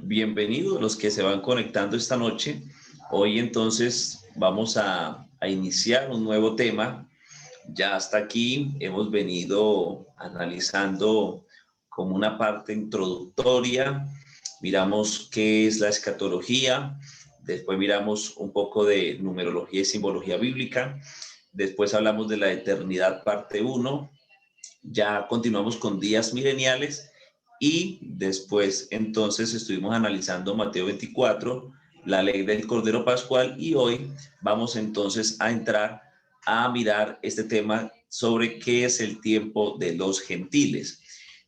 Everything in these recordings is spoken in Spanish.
bienvenidos los que se van conectando esta noche. Hoy entonces vamos a iniciar un nuevo tema. Ya hasta aquí hemos venido analizando como una parte introductoria. Miramos qué es la escatología, después miramos un poco de numerología y simbología bíblica, después hablamos de la eternidad parte 1, ya continuamos con días mileniales y después entonces estuvimos analizando Mateo 24, la ley del Cordero Pascual, y hoy vamos entonces a entrar a mirar este tema sobre qué es el tiempo de los gentiles.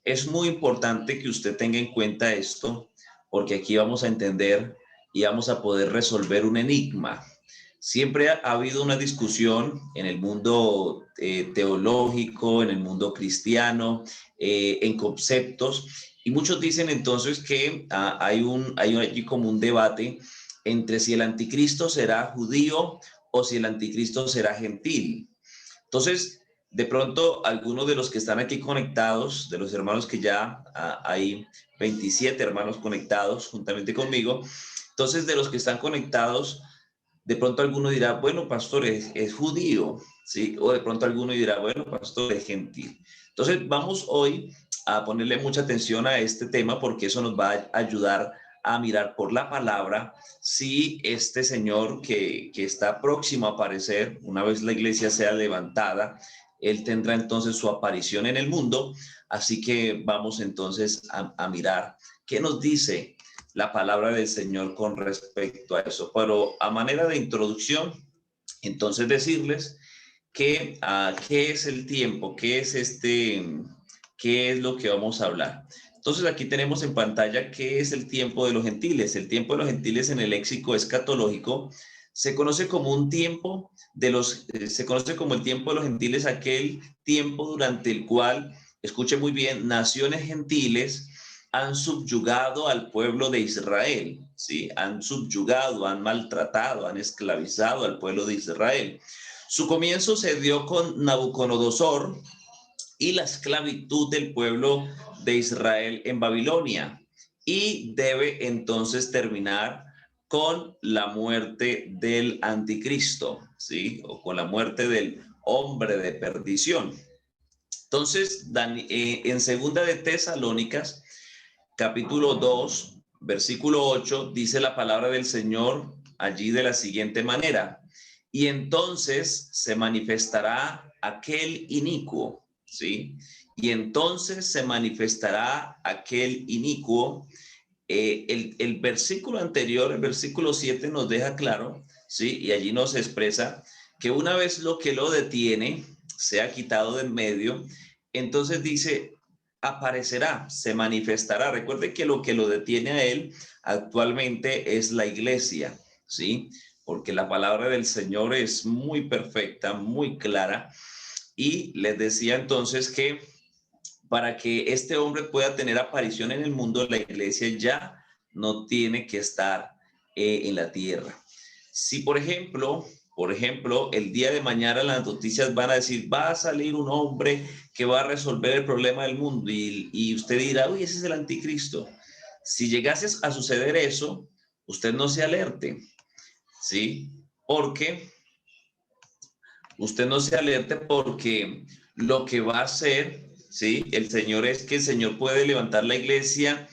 Es muy importante que usted tenga en cuenta esto porque aquí vamos a entender y vamos a poder resolver un enigma. Siempre ha habido una discusión en el mundo teológico, en el mundo cristiano, en conceptos, y muchos dicen entonces que hay como un debate entre si el anticristo será judío o si el anticristo será gentil. Entonces, de pronto, algunos de los que están aquí conectados, de los hermanos que ya hay 27 hermanos conectados juntamente conmigo, entonces de los que están conectados, de pronto alguno dirá, bueno, pastor, es judío, ¿sí? O de pronto alguno dirá, bueno, pastor, es gentil. Entonces, vamos hoy a ponerle mucha atención a este tema porque eso nos va a ayudar a mirar por la palabra si este Señor que está próximo a aparecer, una vez la iglesia sea levantada, Él tendrá entonces su aparición en el mundo. Así que vamos entonces a mirar qué nos dice la palabra del Señor con respecto a eso. Pero a manera de introducción, entonces decirles que qué es el tiempo, qué es lo que vamos a hablar. Entonces aquí tenemos en pantalla qué es el tiempo de los gentiles. El tiempo de los gentiles en el léxico escatológico se conoce como un tiempo se conoce como el tiempo de los gentiles, aquel tiempo durante el cual, escuche muy bien, naciones gentiles han subyugado al pueblo de Israel, ¿sí? Han subyugado, han maltratado, han esclavizado al pueblo de Israel. Su comienzo se dio con Nabucodonosor y la esclavitud del pueblo de Israel en Babilonia, y debe entonces terminar con la muerte del anticristo, ¿sí? O con la muerte del hombre de perdición. Entonces, en segunda de Tesalónicas, capítulo 2, versículo 8, dice la palabra del Señor allí de la siguiente manera: y entonces se manifestará aquel inicuo, ¿sí? Y entonces se manifestará aquel inicuo. El versículo anterior, el versículo 7, nos deja claro, ¿sí? Y allí nos expresa que una vez lo que lo detiene sea quitado de en medio, entonces dice, aparecerá, se manifestará. Recuerde que lo detiene a él actualmente es la iglesia, ¿sí? Porque la palabra del Señor es muy perfecta, muy clara. Y les decía entonces que para que este hombre pueda tener aparición en el mundo, la iglesia ya no tiene que estar en la tierra. Si, por ejemplo, el día de mañana las noticias van a decir, va a salir un hombre que va a resolver el problema del mundo, y usted dirá, uy, ese es el anticristo. Si llegase a suceder eso, usted no se alerte, ¿sí? Porque usted no se alerte porque lo que va a hacer, ¿sí? El Señor es que el Señor puede levantar la iglesia.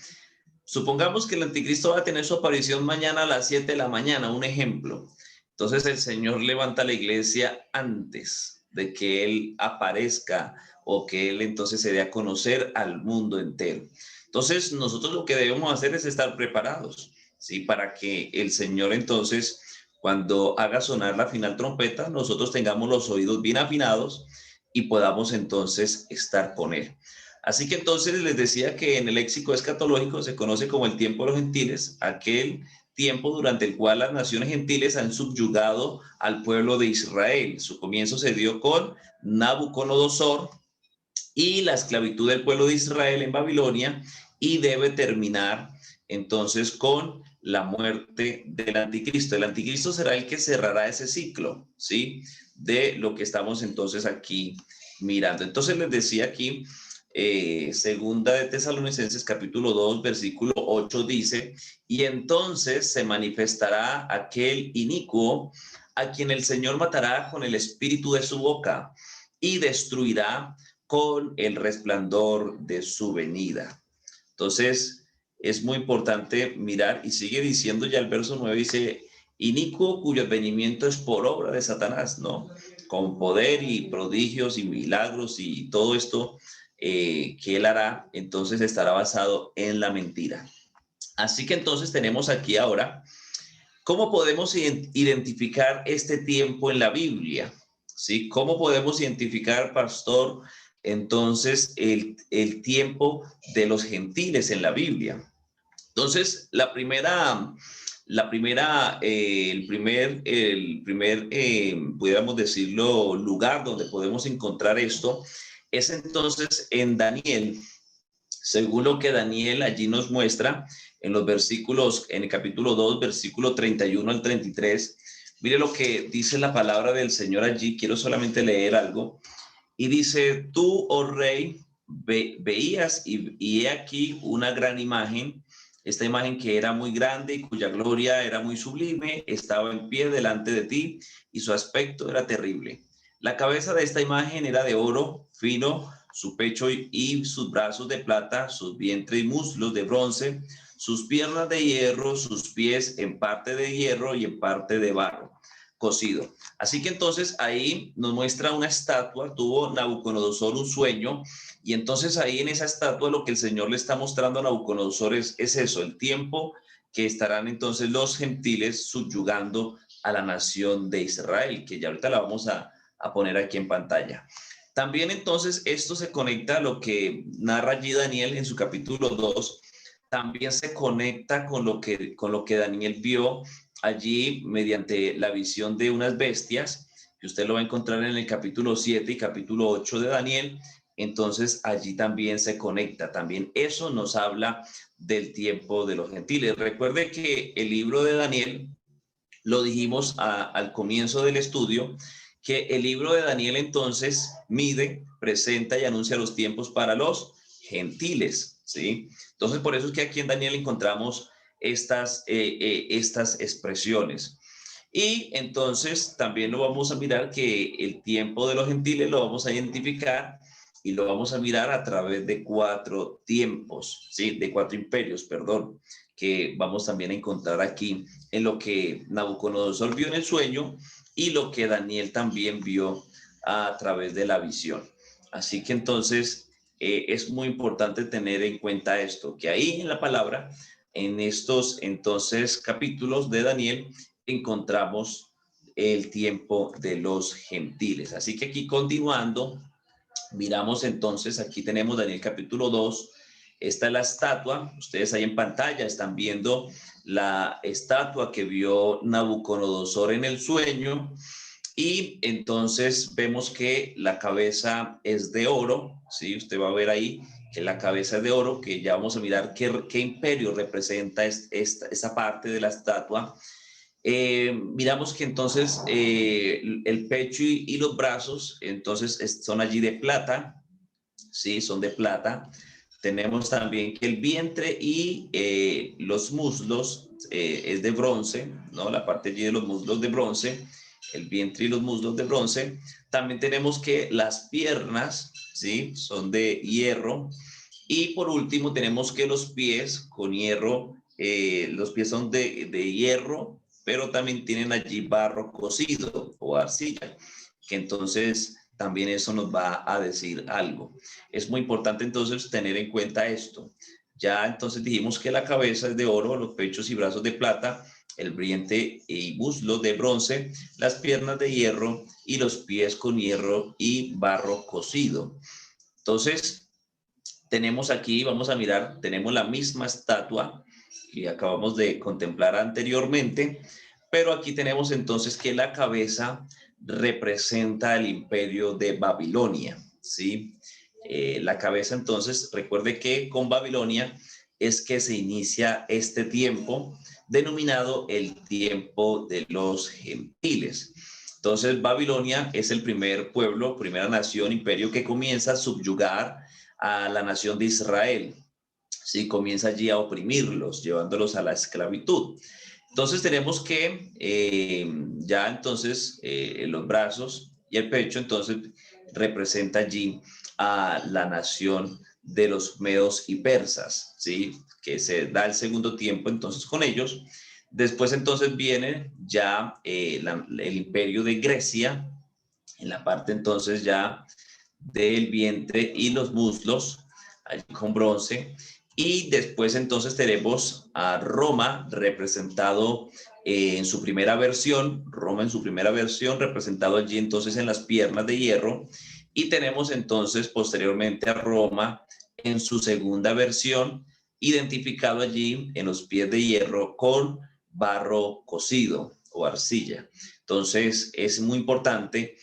Supongamos que el anticristo va a tener su aparición mañana a las 7 de la mañana, un ejemplo. Entonces el Señor levanta la iglesia antes de que Él aparezca o que Él entonces se dé a conocer al mundo entero. Entonces nosotros lo que debemos hacer es estar preparados, ¿sí? Para que el Señor entonces, cuando haga sonar la final trompeta, nosotros tengamos los oídos bien afinados y podamos entonces estar con Él. Así que entonces les decía que en el léxico escatológico se conoce como el tiempo de los gentiles, aquel tiempo durante el cual las naciones gentiles han subyugado al pueblo de Israel. Su comienzo se dio con Nabucodonosor y la esclavitud del pueblo de Israel en Babilonia, y debe terminar entonces con la muerte del anticristo. El anticristo será el que cerrará ese ciclo, ¿sí? De lo que estamos entonces aquí mirando. Entonces les decía aquí, segunda de Tesalonicenses capítulo 2 versículo 8 dice: y entonces se manifestará aquel inicuo a quien el Señor matará con el espíritu de su boca y destruirá con el resplandor de su venida. Entonces, es muy importante mirar, y sigue diciendo ya el verso 9, dice: inicuo cuyo advenimiento es por obra de Satanás, ¿no? Con poder y prodigios y milagros y todo esto que él hará, entonces estará basado en la mentira. Así que entonces tenemos aquí ahora, ¿cómo podemos identificar este tiempo en la Biblia? ¿Sí? ¿Cómo podemos identificar, pastor, entonces el tiempo de los gentiles en la Biblia? Entonces, pudiéramos decirlo, lugar donde podemos encontrar esto es entonces en Daniel. Según lo que Daniel allí nos muestra en los versículos, en el capítulo 2, versículo 31 al 33, mire lo que dice la palabra del Señor allí. Quiero solamente leer algo. Y dice: tú, oh rey, veías y he aquí una gran imagen, esta imagen que era muy grande y cuya gloria era muy sublime, estaba en pie delante de ti y su aspecto era terrible. La cabeza de esta imagen era de oro fino, su pecho y sus brazos de plata, sus vientre y muslos de bronce, sus piernas de hierro, sus pies en parte de hierro y en parte de barro cocido. Así que entonces ahí nos muestra una estatua. Tuvo Nabucodonosor un sueño, y entonces ahí en esa estatua lo que el Señor le está mostrando a Nabucodonosor es eso, el tiempo que estarán entonces los gentiles subyugando a la nación de Israel, que ya ahorita la vamos a poner aquí en pantalla. También entonces esto se conecta a lo que narra allí Daniel en su capítulo 2, también se conecta con lo que Daniel vio allí mediante la visión de unas bestias, que usted lo va a encontrar en el capítulo 7 y capítulo 8 de Daniel. Entonces allí también se conecta, también eso nos habla del tiempo de los gentiles. Recuerde que el libro de Daniel, lo dijimos al comienzo del estudio, que el libro de Daniel entonces mide, presenta y anuncia los tiempos para los gentiles, ¿sí? Entonces por eso es que aquí en Daniel encontramos estas expresiones. Y entonces también lo vamos a mirar, que el tiempo de los gentiles lo vamos a identificar y lo vamos a mirar a través de 4 tiempos, ¿sí? De 4 imperios, perdón, que vamos también a encontrar aquí en lo que Nabucodonosor vio en el sueño y lo que Daniel también vio a través de la visión. Así que entonces es muy importante tener en cuenta esto, que ahí en la palabra, en estos entonces capítulos de Daniel, encontramos el tiempo de los gentiles. Así que aquí continuando, miramos entonces, aquí tenemos Daniel capítulo 2, esta es la estatua, ustedes ahí en pantalla están viendo la estatua que vio Nabucodonosor en el sueño, y entonces vemos que la cabeza es de oro, ¿sí? Usted va a ver ahí que la cabeza es de oro, que ya vamos a mirar qué imperio representa esta parte de la estatua. Miramos que entonces el pecho y los brazos entonces son allí de plata, sí, son de plata. Tenemos también que el vientre y los muslos es de bronce, ¿no? La parte allí de los muslos de bronce, el vientre y los muslos de bronce. También tenemos que las piernas, ¿sí? Son de hierro. Y por último tenemos que los pies con hierro, los pies son de hierro, pero también tienen allí barro cocido o arcilla, que entonces también eso nos va a decir algo. Es muy importante entonces tener en cuenta esto. Ya entonces dijimos que la cabeza es de oro, los pechos y brazos de plata, el vientre y muslos de bronce, las piernas de hierro y los pies con hierro y barro cocido. Entonces, tenemos aquí, vamos a mirar, tenemos la misma estatua que acabamos de contemplar anteriormente, pero aquí tenemos entonces que la cabeza representa el imperio de Babilonia, ¿sí? La cabeza entonces, recuerde que con Babilonia es que se inicia este tiempo denominado el tiempo de los gentiles. Entonces Babilonia es el primer pueblo, primera nación, imperio que comienza a subyugar a la nación de Israel. Sí, comienza allí a oprimirlos, llevándolos a la esclavitud. Entonces tenemos que ya entonces los brazos y el pecho entonces representa allí a la nación de los medos y persas, ¿sí? Que se da el segundo tiempo entonces con ellos. Después entonces viene ya el imperio de Grecia, en la parte entonces ya del vientre y los muslos, allí con bronce. Y después entonces tenemos a Roma representado en su primera versión, Roma en su primera versión, representado allí entonces en las piernas de hierro. Y tenemos entonces posteriormente a Roma en su segunda versión, identificado allí en los pies de hierro con barro cocido o arcilla. Entonces es muy importante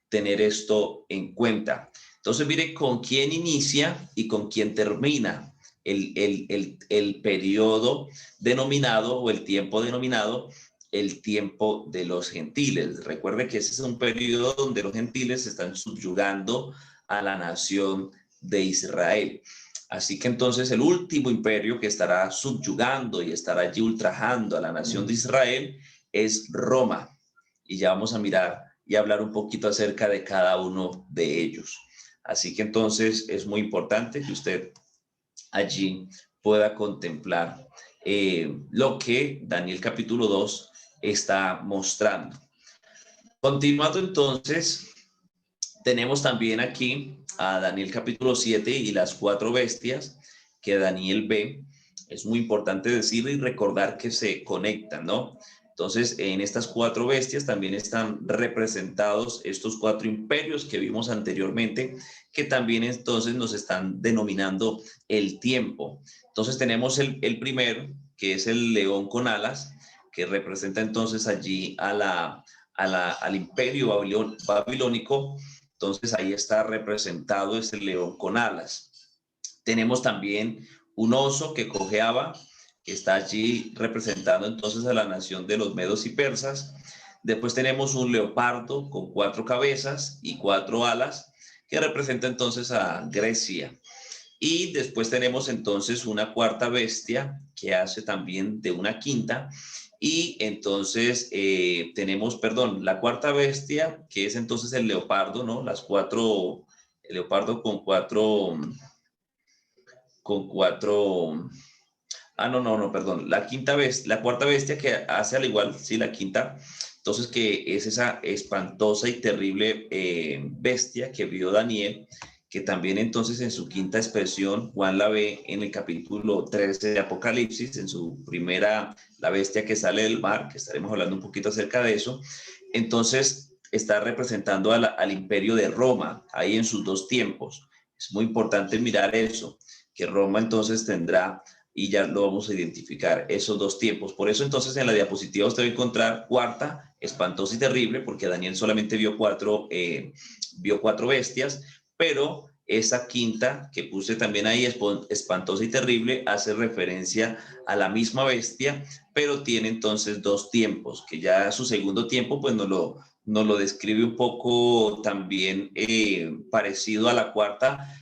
tener esto en cuenta. Entonces, mire con quién inicia y con quién termina el periodo denominado o el tiempo denominado el tiempo de los gentiles. Recuerde que ese es un periodo donde los gentiles están subyugando a la nación de Israel. Así que entonces el último imperio que estará subyugando y estará allí ultrajando a la nación de Israel es Roma. Y ya vamos a mirar y hablar un poquito acerca de cada uno de ellos. Así que entonces es muy importante que usted allí pueda contemplar lo que Daniel capítulo 2 está mostrando. Continuando entonces, tenemos también aquí a Daniel capítulo 7 y las 4 bestias que Daniel ve. Es muy importante decirlo y recordar que se conectan, ¿no? Entonces, en estas 4 bestias también están representados estos 4 imperios que vimos anteriormente, que también entonces nos están denominando el tiempo. Entonces, tenemos el primero, que es el león con alas, que representa entonces allí al imperio babilónico. Entonces, ahí está representado este león con alas. Tenemos también un oso que cojeaba, que está allí representando entonces a la nación de los medos y persas. Después tenemos un leopardo con 4 cabezas y 4 alas, que representa entonces a Grecia. Y después tenemos entonces una cuarta bestia que hace también de una quinta. Y entonces tenemos, perdón, la cuarta bestia, que es entonces el leopardo, ¿no? El leopardo con cuatro. Ah, no, perdón. La cuarta bestia que hace al igual, sí, la quinta. Entonces, que es esa espantosa y terrible bestia que vio Daniel, que también entonces en su quinta expresión, Juan la ve en el capítulo 13 de Apocalipsis, en su primera, la bestia que sale del mar, que estaremos hablando un poquito acerca de eso. Entonces, está representando al imperio de Roma, ahí en sus 2 tiempos. Es muy importante mirar eso, que Roma entonces tendrá, y ya lo vamos a identificar, esos 2 tiempos. Por eso entonces en la diapositiva usted va a encontrar cuarta, espantosa y terrible, porque Daniel solamente vio 4 bestias, pero esa quinta que puse también ahí, espantosa y terrible, hace referencia a la misma bestia, pero tiene entonces 2 tiempos, que ya su segundo tiempo pues nos lo describe un poco también parecido a la cuarta,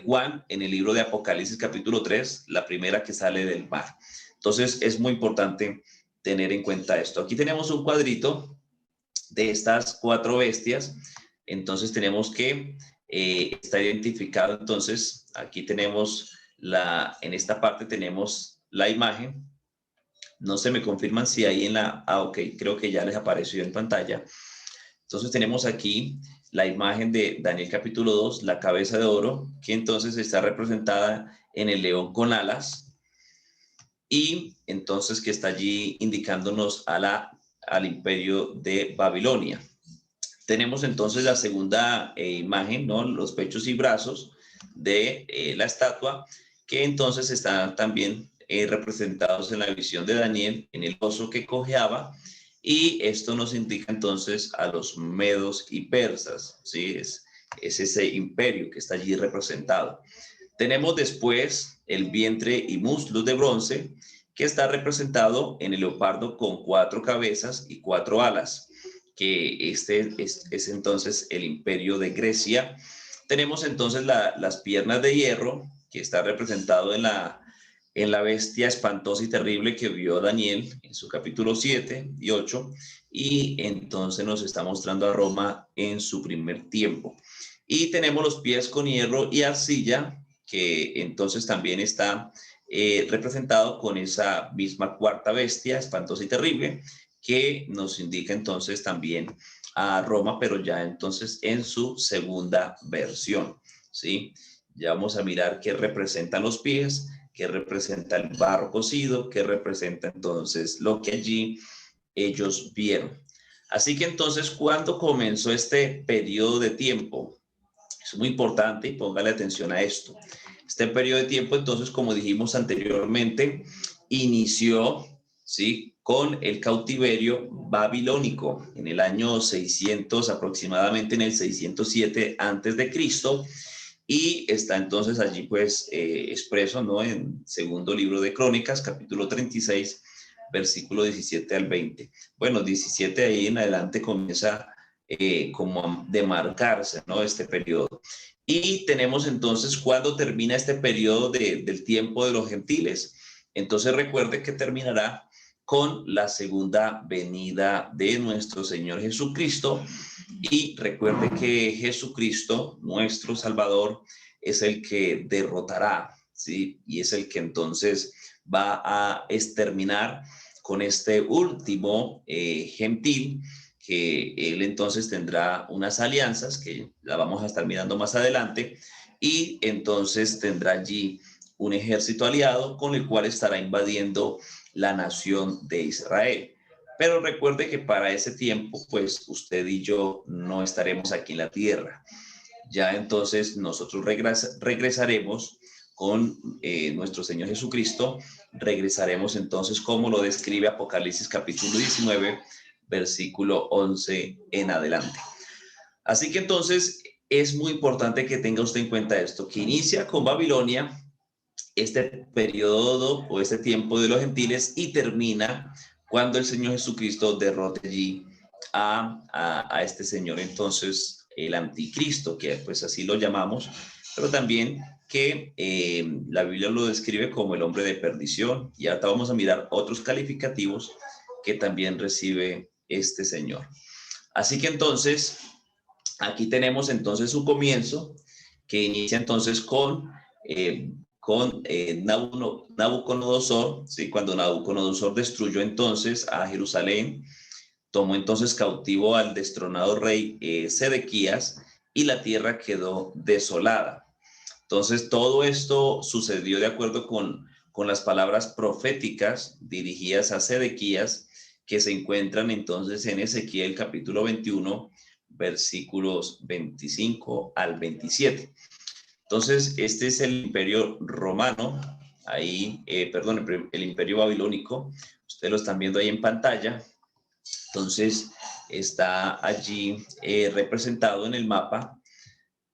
Juan en el libro de Apocalipsis capítulo 3, la primera que sale del mar. Entonces es muy importante tener en cuenta esto. Aquí tenemos un cuadrito de estas 4 bestias. Entonces tenemos que está identificado. Entonces aquí tenemos en esta parte tenemos la imagen. No se me confirman si ahí en la, ok, creo que ya les apareció en pantalla. Entonces tenemos aquí la imagen de Daniel capítulo 2, la cabeza de oro, que entonces está representada en el león con alas, y entonces que está allí indicándonos al imperio de Babilonia. Tenemos entonces la segunda imagen, ¿no? Los pechos y brazos de la estatua, que entonces están también representados en la visión de Daniel, en el oso que cojeaba, y esto nos indica entonces a los medos y persas, ¿sí? Es ese imperio que está allí representado. Tenemos después el vientre y muslos de bronce, que está representado en el leopardo con 4 cabezas y 4 alas, que este es entonces el imperio de Grecia. Tenemos entonces las piernas de hierro, que está representado en la bestia espantosa y terrible que vio Daniel en su capítulo 7 y 8, y entonces nos está mostrando a Roma en su primer tiempo. Y tenemos los pies con hierro y arcilla, que entonces también está representado con esa misma cuarta bestia, espantosa y terrible, que nos indica entonces también a Roma, pero ya entonces en su segunda versión, ¿sí? Ya vamos a mirar qué representan los pies, qué representa el barro cocido, qué representa entonces lo que allí ellos vieron. Así que entonces, ¿cuándo comenzó este periodo de tiempo? Es muy importante y póngale atención a esto. Este periodo de tiempo, entonces, como dijimos anteriormente, inició, ¿sí?, con el cautiverio babilónico en el año 600, aproximadamente en el 607 antes de Cristo, y está entonces allí pues expreso, ¿no?, en segundo libro de Crónicas, capítulo 36, versículo 17 al 20. Bueno, 17 ahí en adelante comienza como a demarcarse, ¿no?, este periodo. Y tenemos entonces cuando termina este periodo del tiempo de los gentiles. Entonces recuerde que terminará con la segunda venida de nuestro Señor Jesucristo. Y recuerde que Jesucristo, nuestro Salvador, es el que derrotará, ¿sí? Y es el que entonces va a exterminar con este último gentil, que él entonces tendrá unas alianzas que la vamos a estar mirando más adelante, y entonces tendrá allí un ejército aliado con el cual estará invadiendo la nación de Israel. Pero recuerde que para ese tiempo, pues usted y yo no estaremos aquí en la tierra. Ya entonces nosotros regresaremos con nuestro Señor Jesucristo. Regresaremos entonces como lo describe Apocalipsis capítulo 19, versículo 11 en adelante. Así que entonces es muy importante que tenga usted en cuenta esto, que inicia con Babilonia, este periodo o este tiempo de los gentiles, y termina cuando el Señor Jesucristo derrote allí a este señor, entonces el anticristo, que pues así lo llamamos, pero también que la Biblia lo describe como el hombre de perdición. Y ahora vamos a mirar otros calificativos que también recibe este señor. Así que entonces, aquí tenemos entonces su comienzo, que inicia entonces con Nabucodonosor, ¿sí? Cuando Nabucodonosor destruyó entonces a Jerusalén, tomó entonces cautivo al destronado rey Sedequías, y la tierra quedó desolada. Entonces todo esto sucedió de acuerdo con las palabras proféticas dirigidas a Sedequías, que se encuentran entonces en Ezequiel capítulo 21, versículos 25 al 27. Entonces, este es el imperio romano, el imperio babilónico. Ustedes lo están viendo ahí en pantalla. Entonces, está allí representado en el mapa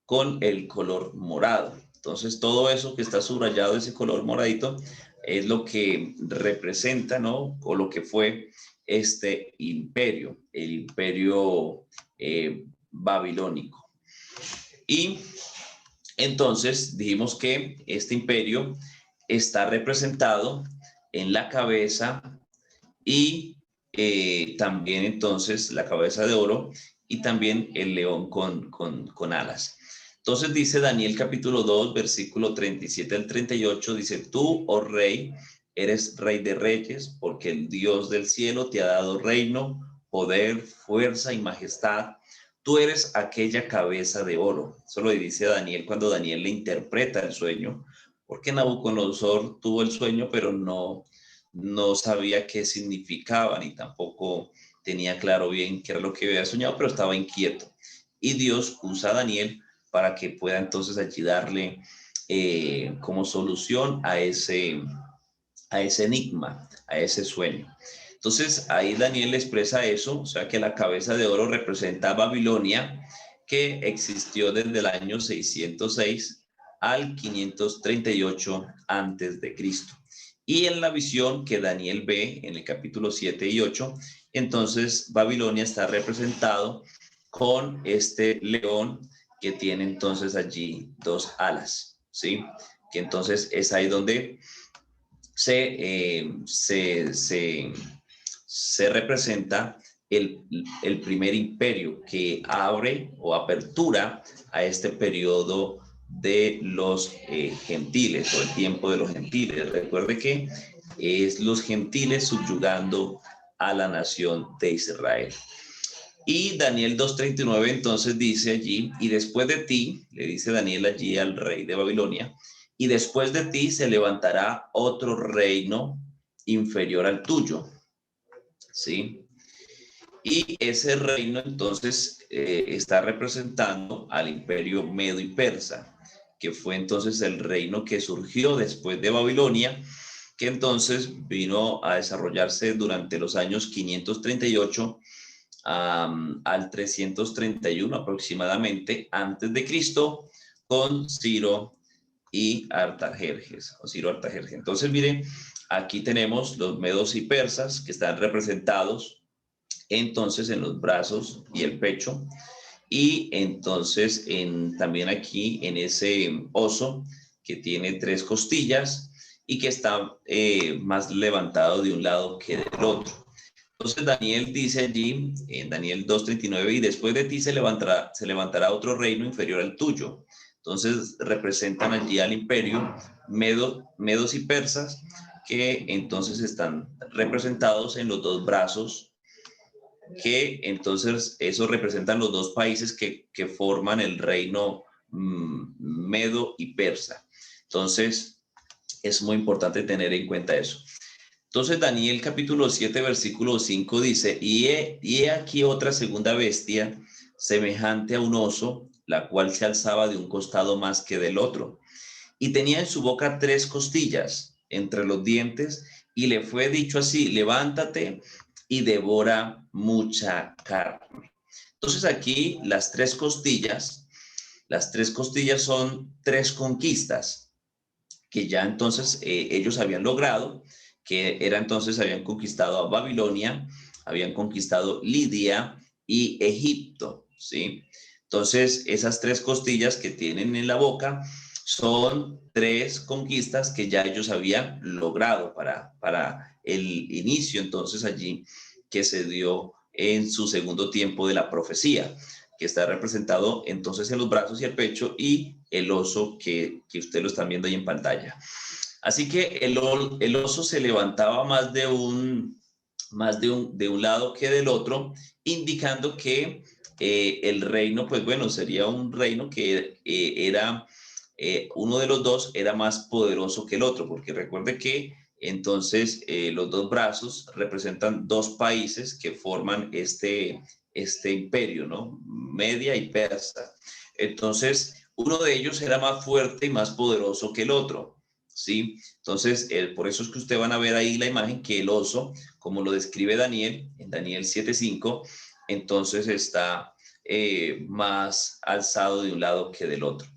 con el color morado. Entonces, todo eso que está subrayado, ese color moradito, es lo que representa, ¿no?, o lo que fue este imperio, el imperio babilónico. Y entonces dijimos que este imperio está representado en la cabeza, y también entonces la cabeza de oro, y también el león con alas. Entonces dice Daniel capítulo 2, versículo 37 al 38, dice: tú, oh rey, eres rey de reyes, porque el Dios del cielo te ha dado reino, poder, fuerza y majestad. Tú eres aquella cabeza de oro. Eso lo dice a Daniel cuando Daniel le interpreta el sueño, porque Nabucodonosor tuvo el sueño, pero no sabía qué significaba, ni tampoco tenía claro bien qué era lo que había soñado, pero estaba inquieto. Y Dios usa a Daniel para que pueda entonces allí darle como solución a ese enigma, a ese sueño. Entonces ahí Daniel expresa eso, o sea que la cabeza de oro representa a Babilonia, que existió desde el año 606 al 538 antes de Cristo. Y en la visión que Daniel ve en el capítulo 7 y 8, entonces Babilonia está representado con este león que tiene entonces allí dos alas, ¿sí? Que entonces es ahí donde se representa el primer imperio que abre o apertura a este periodo de los gentiles o el tiempo de los gentiles. Recuerde que es los gentiles subyugando a la nación de Israel. Y Daniel 2:39 entonces dice allí, y después de ti, le dice Daniel allí al rey de Babilonia, y después de ti se levantará otro reino inferior al tuyo, ¿sí? Y ese reino entonces está representando al imperio medo y persa, que fue entonces el reino que surgió después de Babilonia, que entonces vino a desarrollarse durante los años 538 al 331 aproximadamente antes de Cristo, con Ciro y Artajerjes, o Ciro Artajerjes. Entonces, miren, aquí tenemos los medos y persas que están representados entonces en los brazos y el pecho, y entonces también aquí en ese oso que tiene tres costillas y que está más levantado de un lado que del otro. Entonces Daniel dice allí, en Daniel 2:39, y después de ti se levantará otro reino inferior al tuyo. Entonces representan allí al imperio medos y persas, que entonces están representados en los dos brazos, que entonces eso representan los dos países que forman el reino medo y persa. Entonces es muy importante tener en cuenta eso. Entonces Daniel capítulo 7 versículo 5 dice, y he aquí otra segunda bestia semejante a un oso, la cual se alzaba de un costado más que del otro, y tenía en su boca tres costillas entre los dientes, y le fue dicho así, levántate y devora mucha carne. Entonces aquí las tres costillas son tres conquistas que ya entonces ellos habían logrado, que era entonces habían conquistado a Babilonia, habían conquistado Lidia y Egipto, ¿sí? Entonces esas tres costillas que tienen en la boca son tres conquistas que ya ellos habían logrado para el inicio entonces allí que se dio en su segundo tiempo de la profecía, que está representado entonces en los brazos y el pecho, y el oso que ustedes lo están viendo ahí en pantalla. Así que el oso se levantaba más de un lado que del otro, indicando que el reino, pues bueno, sería un reino que era, uno de los dos era más poderoso que el otro, porque recuerde que entonces los dos brazos representan dos países que forman este imperio, ¿no? Media y persa. Entonces, uno de ellos era más fuerte y más poderoso que el otro, ¿sí? Entonces, por eso es que ustedes van a ver ahí la imagen que el oso, como lo describe Daniel, en Daniel 7:5, entonces está más alzado de un lado que del otro.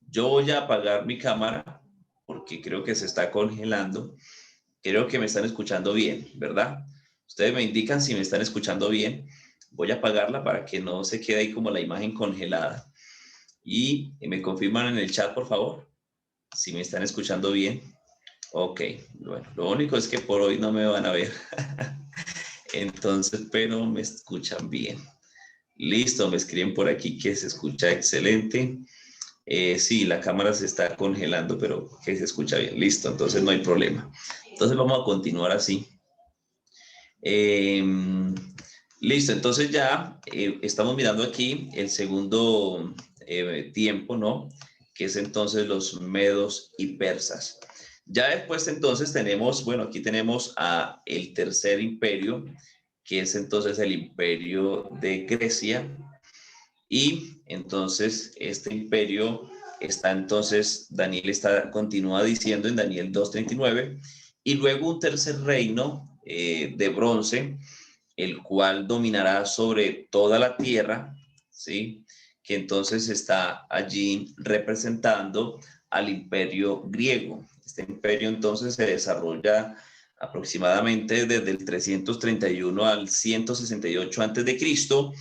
Yo voy a apagar mi cámara porque creo que se está congelando. Creo que me están escuchando bien, ¿verdad? Ustedes me indican si me están escuchando bien. Voy a apagarla para que no se quede ahí como la imagen congelada. Y me confirman en el chat, por favor, si me están escuchando bien. Ok, bueno, lo único es que por hoy no me van a ver. Entonces, pero me escuchan bien. Listo, me escriben por aquí que se escucha excelente. Sí, la cámara se está congelando, pero que se escucha bien. Listo, entonces no hay problema. Entonces vamos a continuar así. Listo, entonces ya estamos mirando aquí el segundo tiempo, ¿no? Que es entonces los medos y persas. Ya después entonces tenemos, bueno, aquí tenemos a el tercer imperio, que es entonces el imperio de Grecia. Y entonces este imperio está entonces, continúa diciendo en Daniel 2:39, y luego un tercer reino de bronce, el cual dominará sobre toda la tierra, ¿sí? Que entonces está allí representando al imperio griego. Este imperio entonces se desarrolla aproximadamente desde el 331 al 168 antes de Cristo,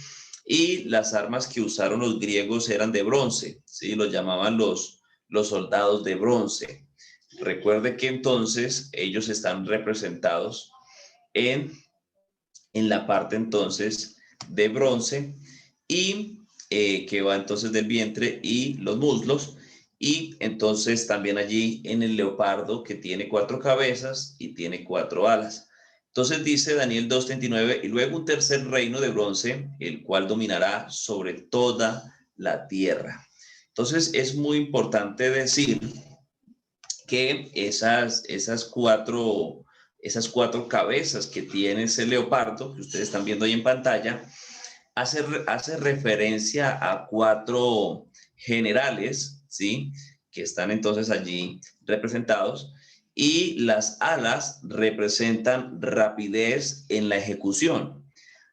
y las armas que usaron los griegos eran de bronce, ¿sí? Los llamaban los soldados de bronce. Recuerde que entonces ellos están representados en, en la parte entonces de bronce y que va entonces del vientre y los muslos. Y entonces también allí en el leopardo que tiene 4 cabezas y tiene 4 alas. Entonces dice Daniel 2:39, y luego un tercer reino de bronce, el cual dominará sobre toda la tierra. Entonces es muy importante decir que esas cuatro cabezas que tiene ese leopardo, que ustedes están viendo ahí en pantalla, hace referencia a 4 generales, ¿sí? Que están entonces allí representados, y las alas representan rapidez en la ejecución.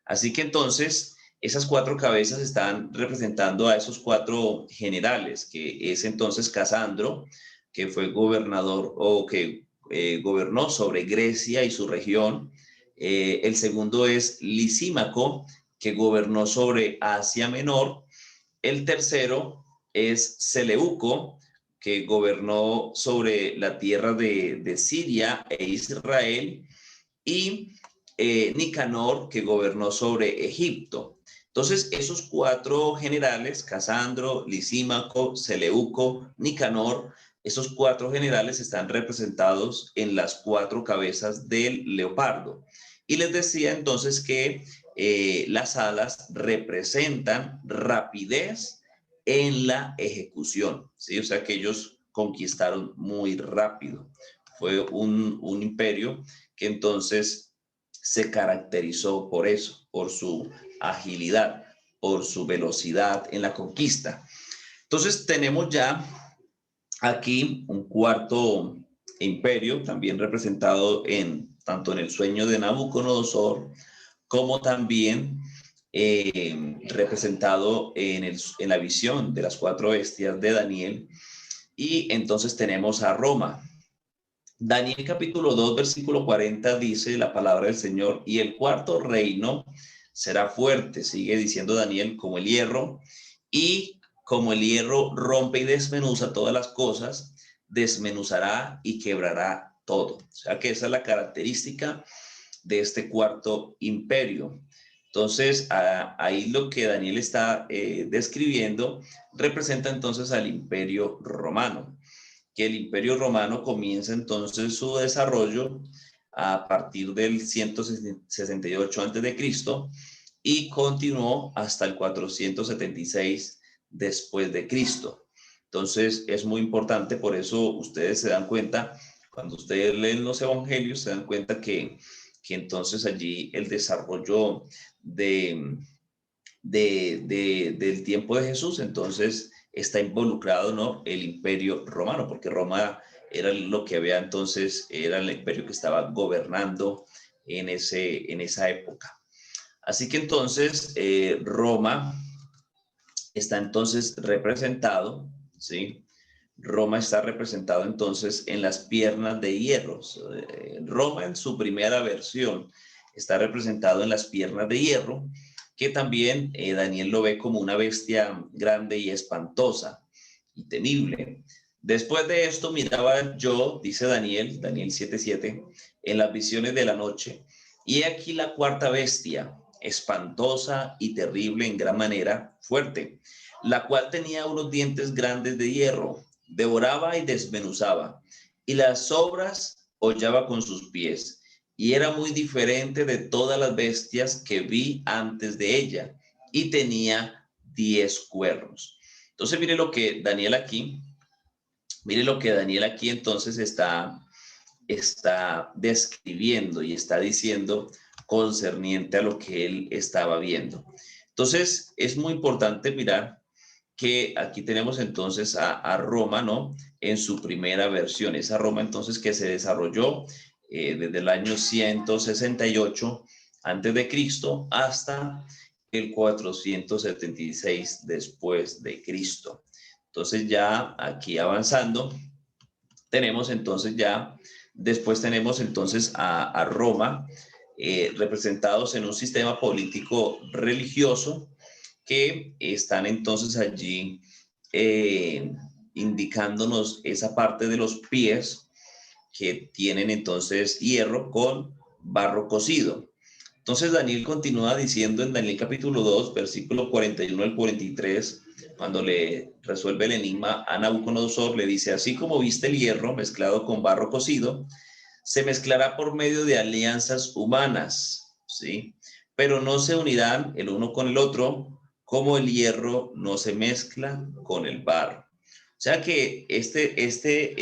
Así que entonces esas 4 cabezas están representando a esos 4 generales, que es entonces Casandro, que fue gobernador o que gobernó sobre Grecia y su región. El segundo es Lisímaco, que gobernó sobre Asia Menor. El tercero es Seleuco, que gobernó sobre la tierra de Siria e Israel. Y Nicanor, que gobernó sobre Egipto. Entonces, esos 4 generales, Casandro, Lisímaco, Seleuco, Nicanor, esos 4 generales están representados en las 4 cabezas del leopardo. Y les decía entonces que las alas representan rapidez en la ejecución, ¿sí? O sea que ellos conquistaron muy rápido. Fue un imperio que entonces se caracterizó por eso, por su agilidad, por su velocidad en la conquista. Entonces tenemos ya aquí un cuarto imperio, también representado tanto en el sueño de Nabucodonosor, como también representado en la visión de las 4 bestias de Daniel. Y entonces tenemos a Roma. Daniel capítulo 2, versículo 40 dice la palabra del Señor, y el cuarto reino será fuerte, sigue diciendo Daniel, como el hierro, y como el hierro rompe y desmenuza todas las cosas, desmenuzará y quebrará todo. O sea que esa es la característica de este cuarto imperio. Entonces, ahí lo que Daniel está describiendo representa entonces al imperio romano, que el Imperio Romano comienza entonces su desarrollo a partir del 168 a.C. y continuó hasta el 476 después de Cristo. Entonces es muy importante, por eso ustedes se dan cuenta, cuando ustedes leen los evangelios, se dan cuenta que entonces allí el desarrollo del tiempo de Jesús, entonces está involucrado, ¿no? El imperio romano, porque Roma era lo que había entonces, era el imperio que estaba gobernando en esa época. Así que entonces Roma está entonces representado, ¿sí? Roma está representado entonces en las piernas de hierro. Roma en su primera versión está representado en las piernas de hierro, que también Daniel lo ve como una bestia grande y espantosa y temible. Después de esto miraba yo, dice Daniel 7:7, en las visiones de la noche, y he aquí la cuarta bestia, espantosa y terrible en gran manera, fuerte, la cual tenía unos dientes grandes de hierro, devoraba y desmenuzaba, y las sobras hollaba con sus pies, y era muy diferente de todas las bestias que vi antes de ella, y tenía 10 cuernos. Entonces mire lo que Daniel aquí entonces está describiendo y está diciendo concerniente a lo que él estaba viendo. Entonces es muy importante mirar que aquí tenemos entonces a Roma, ¿no? En su primera versión, esa Roma entonces que se desarrolló desde el año 168 antes de Cristo hasta el 476 después de Cristo. Entonces ya aquí avanzando, tenemos entonces después tenemos entonces a Roma representados en un sistema político religioso que están entonces allí indicándonos esa parte de los pies que tienen entonces hierro con barro cocido. Entonces Daniel continúa diciendo en Daniel capítulo 2, versículo 41 al 43, cuando le resuelve el enigma a Nabucodonosor, le dice, así como viste el hierro mezclado con barro cocido, se mezclará por medio de alianzas humanas, ¿sí? Pero no se unirán el uno con el otro, como el hierro no se mezcla con el barro. O sea que este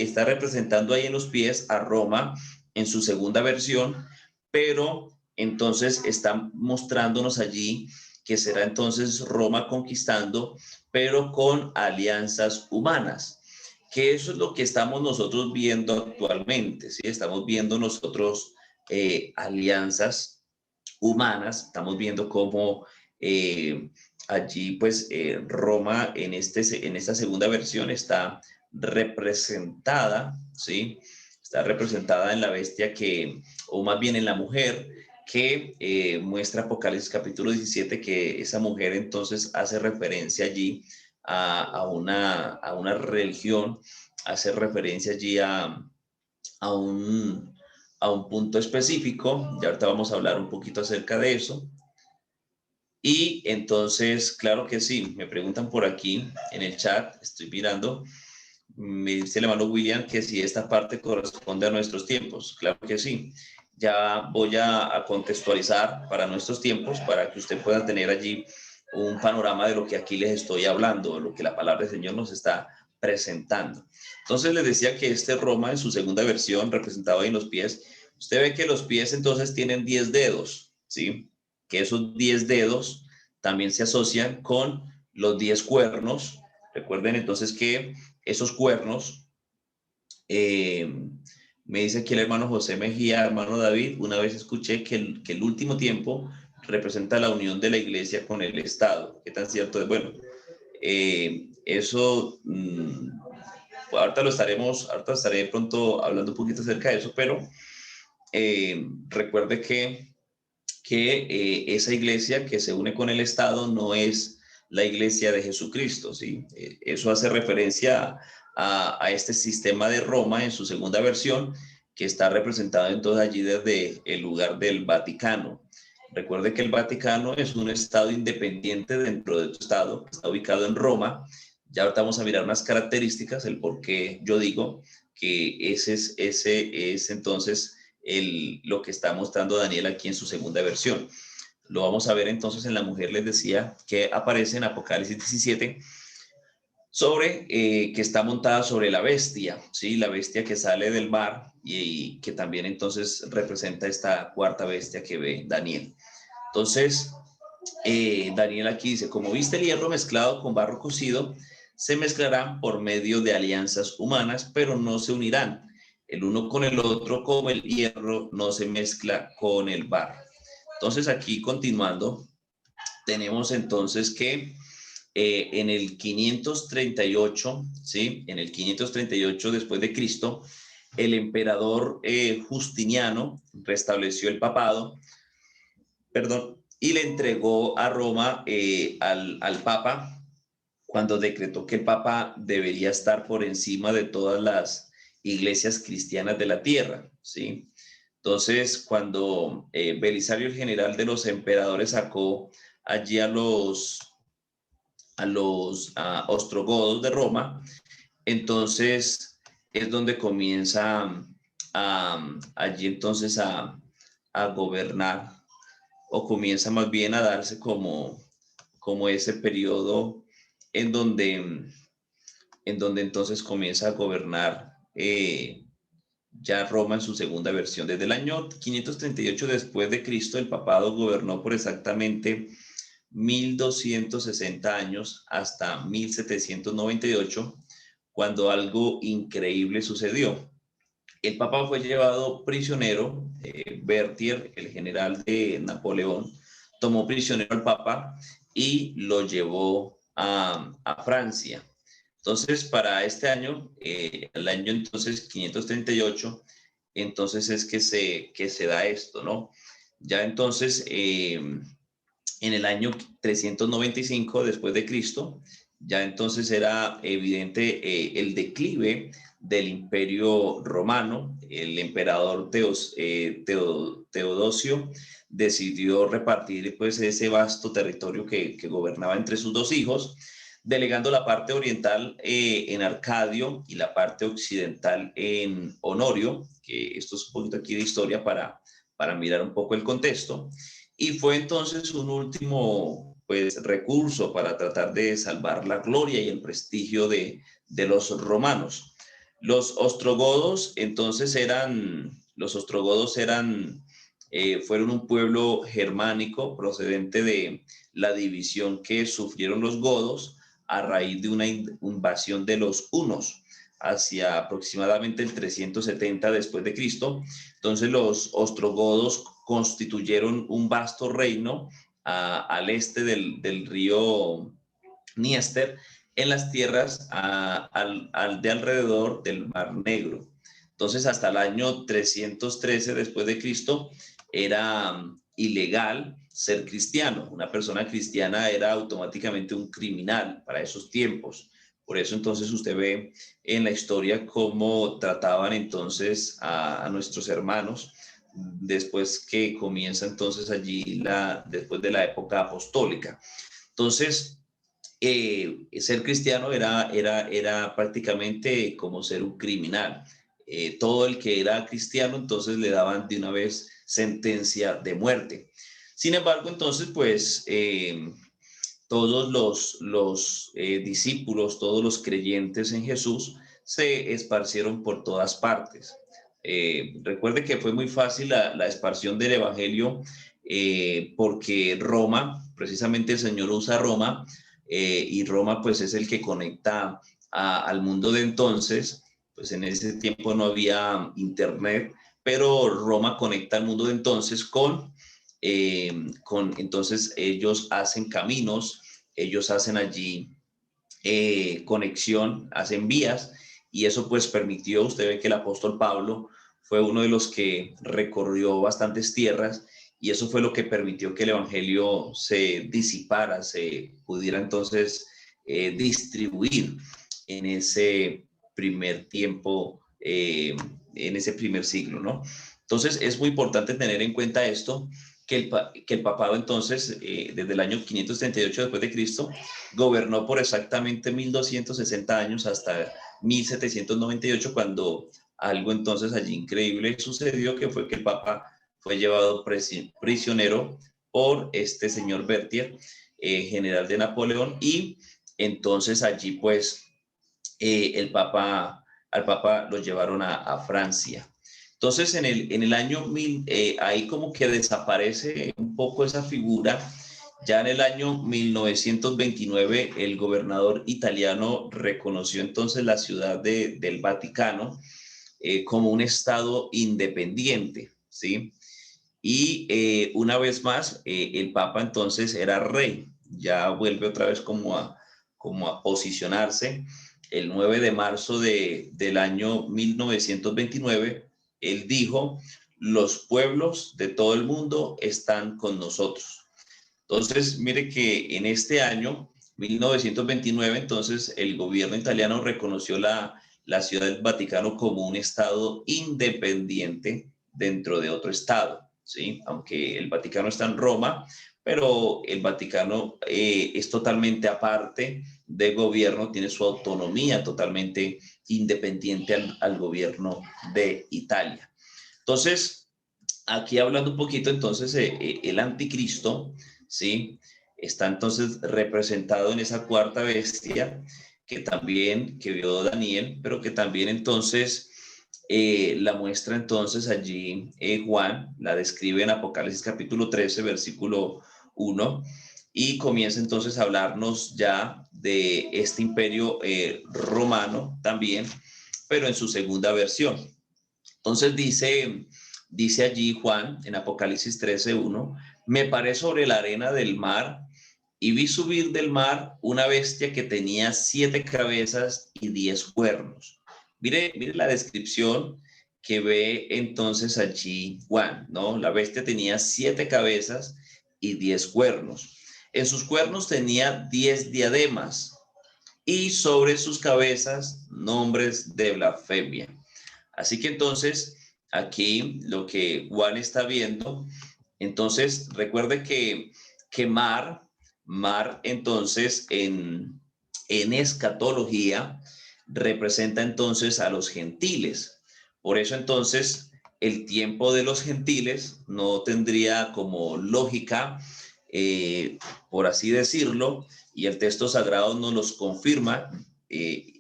está representando ahí en los pies a Roma en su segunda versión, pero entonces está mostrándonos allí que será entonces Roma conquistando, pero con alianzas humanas, que eso es lo que estamos nosotros viendo actualmente, ¿sí? Estamos viendo nosotros alianzas humanas, estamos viendo cómo allí pues Roma en esta segunda versión está representada, ¿sí? Está representada en la bestia que, o más bien en la mujer que muestra Apocalipsis capítulo 17, que esa mujer entonces hace referencia allí a una religión, hace referencia allí a un, a un punto específico. Ya ahorita vamos a hablar un poquito acerca de eso. Y entonces, claro que sí, me preguntan por aquí en el chat, estoy mirando, me dice el hermano William que si esta parte corresponde a nuestros tiempos. Claro que sí. Ya voy a contextualizar para nuestros tiempos, para que usted pueda tener allí un panorama de lo que aquí les estoy hablando, de lo que la palabra del Señor nos está presentando. Entonces les decía que este Roma en su segunda versión, representado ahí en los pies, usted ve que los pies entonces tienen 10 dedos, ¿sí? Que esos 10 dedos también se asocian con los 10 cuernos. Recuerden entonces que esos cuernos, me dice aquí el hermano José Mejía, hermano David, una vez escuché que el último tiempo representa la unión de la iglesia con el Estado. ¿Qué tan cierto es? Bueno, eso, ahorita estaré pronto hablando un poquito acerca de eso, pero recuerde que esa iglesia que se une con el Estado no es la iglesia de Jesucristo, ¿sí? Eso hace referencia a este sistema de Roma en su segunda versión, que está representado entonces allí desde el lugar del Vaticano. Recuerde que el Vaticano es un estado independiente dentro de tu estado, está ubicado en Roma. Ya ahorita vamos a mirar unas características, el por qué yo digo que ese es entonces lo que está mostrando Daniel aquí en su segunda versión. Lo vamos a ver entonces en la mujer, les decía, que aparece en Apocalipsis 17, sobre que está montada sobre la bestia, ¿sí? La bestia que sale del mar y que también entonces representa esta cuarta bestia que ve Daniel. Entonces, Daniel aquí dice, como viste el hierro mezclado con barro cocido, se mezclarán por medio de alianzas humanas, pero no se unirán el uno con el otro, como el hierro no se mezcla con el barro. Entonces, aquí continuando, tenemos entonces que en el 538, ¿sí? En el 538 después de Cristo, el emperador Justiniano restableció el papado, perdón, y le entregó a Roma al Papa cuando decretó que el Papa debería estar por encima de todas las iglesias cristianas de la tierra, ¿sí? Entonces, cuando Belisario, el general de los emperadores, sacó allí a los ostrogodos de Roma, entonces es donde comienza allí entonces a gobernar, o comienza más bien a darse como ese periodo en donde, entonces comienza a gobernar ya Roma en su segunda versión. Desde el año 538 después de Cristo, el papado gobernó por exactamente 1260 años hasta 1798, cuando algo increíble sucedió. El papa fue llevado prisionero, Berthier, el general de Napoleón, tomó prisionero al papa y lo llevó a Francia. Entonces, para este año, el año entonces 538, entonces es que se da esto, ¿no? Ya entonces, en el año 395 después de Cristo, ya entonces era evidente el declive del Imperio Romano. El emperador Teodosio decidió repartir pues ese vasto territorio que gobernaba entre sus dos hijos, delegando la parte oriental en Arcadio y la parte occidental en Honorio, que esto es un poquito aquí de historia para mirar un poco el contexto. Y fue entonces un último pues, recurso para tratar de salvar la gloria y el prestigio de los romanos. Los ostrogodos entonces fueron un pueblo germánico procedente de la división que sufrieron los godos a raíz de una invasión de los hunos hacia aproximadamente el 370 después de Cristo. Entonces los ostrogodos constituyeron un vasto reino al este del río Dniester, en las tierras de alrededor del Mar Negro. Entonces, hasta el año 313 después de Cristo, era ilegal ser cristiano. Una persona cristiana era automáticamente un criminal para esos tiempos. Por eso entonces usted ve en la historia cómo trataban entonces a nuestros hermanos después que comienza entonces allí después de la época apostólica. Entonces, ser cristiano era prácticamente como ser un criminal. Todo el que era cristiano entonces le daban de una vez sentencia de muerte. Sin embargo, entonces, pues todos los discípulos, todos los creyentes en Jesús se esparcieron por todas partes. Recuerde que fue muy fácil la esparción del evangelio porque Roma, precisamente el Señor usa Roma, y Roma pues es el que conecta al mundo de entonces. Pues en ese tiempo no había internet, pero Roma conecta al mundo de entonces entonces ellos hacen caminos, ellos hacen allí conexión, hacen vías, y eso pues permitió, usted ve que el apóstol Pablo fue uno de los que recorrió bastantes tierras, y eso fue lo que permitió que el evangelio se disipara, se pudiera entonces distribuir en ese primer tiempo, en ese primer siglo, ¿no? Entonces es muy importante tener en cuenta esto, que el papado entonces, desde el año 538 después de Cristo, gobernó por exactamente 1260 años hasta 1798, cuando algo entonces allí increíble sucedió, que fue que el papa fue llevado prisionero por este señor Berthier, general de Napoleón, y entonces allí pues al papa lo llevaron a Francia. Entonces, en el año 1000, ahí como que desaparece un poco esa figura. Ya en el año 1929, el gobernador italiano reconoció entonces la ciudad del Vaticano como un estado independiente, ¿sí? Y una vez más, el Papa entonces era rey, ya vuelve otra vez como a posicionarse. El 9 de marzo del año 1929, él dijo: los pueblos de todo el mundo están con nosotros. Entonces, mire que en este año, 1929, entonces el gobierno italiano reconoció la ciudad del Vaticano como un estado independiente dentro de otro estado, ¿sí? Aunque el Vaticano está en Roma, pero el Vaticano es totalmente aparte del gobierno, tiene su autonomía totalmente independiente al gobierno de Italia. Entonces, aquí hablando un poquito, entonces, el anticristo, ¿sí? Está entonces representado en esa cuarta bestia que vio Daniel, pero que también entonces la muestra entonces allí Juan, la describe en Apocalipsis capítulo 13, versículo 1, y comienza entonces a hablarnos ya de este imperio romano también, pero en su segunda versión. Entonces dice allí Juan en Apocalipsis 13:1: me paré sobre la arena del mar y vi subir del mar una bestia que tenía 7 cabezas y 10 cuernos. Mire la descripción que ve entonces allí Juan, ¿no? La bestia tenía 7 cabezas y 10 cuernos. En sus cuernos tenía 10 diademas y sobre sus cabezas nombres de blasfemia. Así que entonces, aquí lo que Juan está viendo, entonces recuerde que Mar entonces en escatología representa entonces a los gentiles. Por eso entonces el tiempo de los gentiles no tendría como lógica, por así decirlo, y el texto sagrado nos los confirma,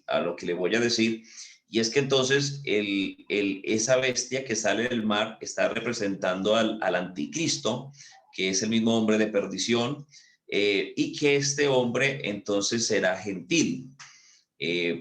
a lo que le voy a decir, y es que entonces esa bestia que sale del mar está representando al anticristo, que es el mismo hombre de perdición, y que este hombre entonces será gentil,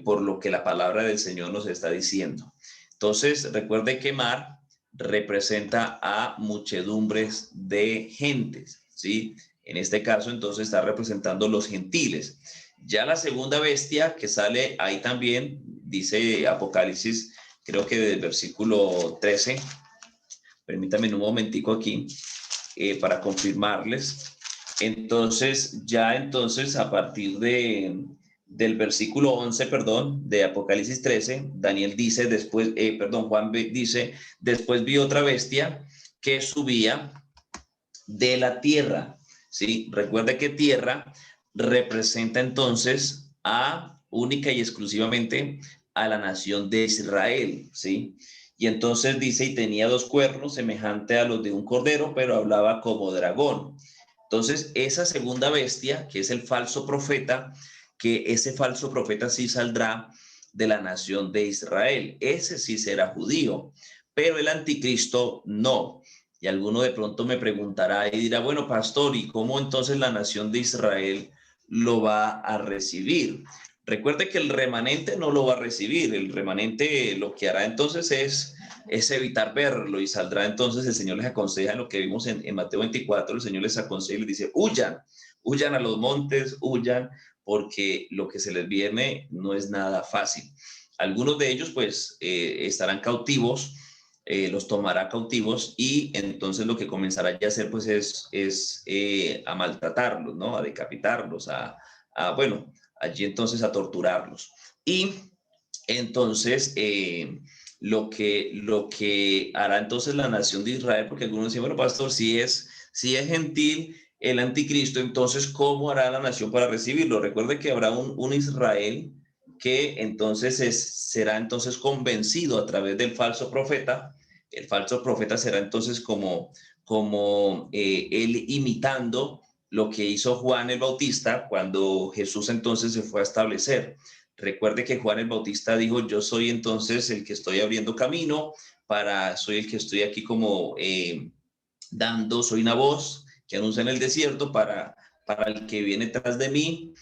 por lo que la palabra del Señor nos está diciendo. Entonces, recuerde que mar representa a muchedumbres de gentes, ¿sí? En este caso, entonces, está representando los gentiles. Ya la segunda bestia que sale ahí también, dice Apocalipsis, creo que del versículo 13, permítanme un momentico aquí, para confirmarles. Entonces, ya entonces a partir del versículo 11, perdón, de Apocalipsis 13, Daniel dice después, Juan dice, después vi otra bestia que subía de la tierra, ¿sí? Recuerde que tierra representa entonces a única y exclusivamente a la nación de Israel, ¿sí? Y entonces dice, y tenía 2 cuernos semejante a los de un cordero, pero hablaba como dragón. Entonces, esa segunda bestia, que es el falso profeta, que ese falso profeta sí saldrá de la nación de Israel. Ese sí será judío, pero el anticristo no. Y alguno de pronto me preguntará y dirá, bueno, pastor, ¿y cómo entonces la nación de Israel lo va a recibir? Recuerde que el remanente no lo va a recibir. El remanente lo que hará entonces es evitar verlo, y saldrá entonces, el Señor les aconseja lo que vimos en Mateo 24, el Señor les aconseja y les dice, huyan a los montes, huyan, porque lo que se les viene no es nada fácil. Algunos de ellos pues estarán cautivos, los tomará cautivos, y entonces lo que comenzará ya a hacer pues es a maltratarlos, ¿no? A decapitarlos, bueno, allí entonces a torturarlos. Y entonces, lo que hará entonces la nación de Israel, porque algunos dicen, bueno, pastor, si es gentil el anticristo, entonces, ¿cómo hará la nación para recibirlo? Recuerde que habrá un Israel que entonces será entonces convencido a través del falso profeta. El falso profeta será entonces como él imitando lo que hizo Juan el Bautista cuando Jesús entonces se fue a establecer. Recuerde que Juan el Bautista dijo, yo soy entonces el que estoy abriendo camino, soy el que estoy aquí como soy una voz que anuncia en el desierto para el que viene tras de mí.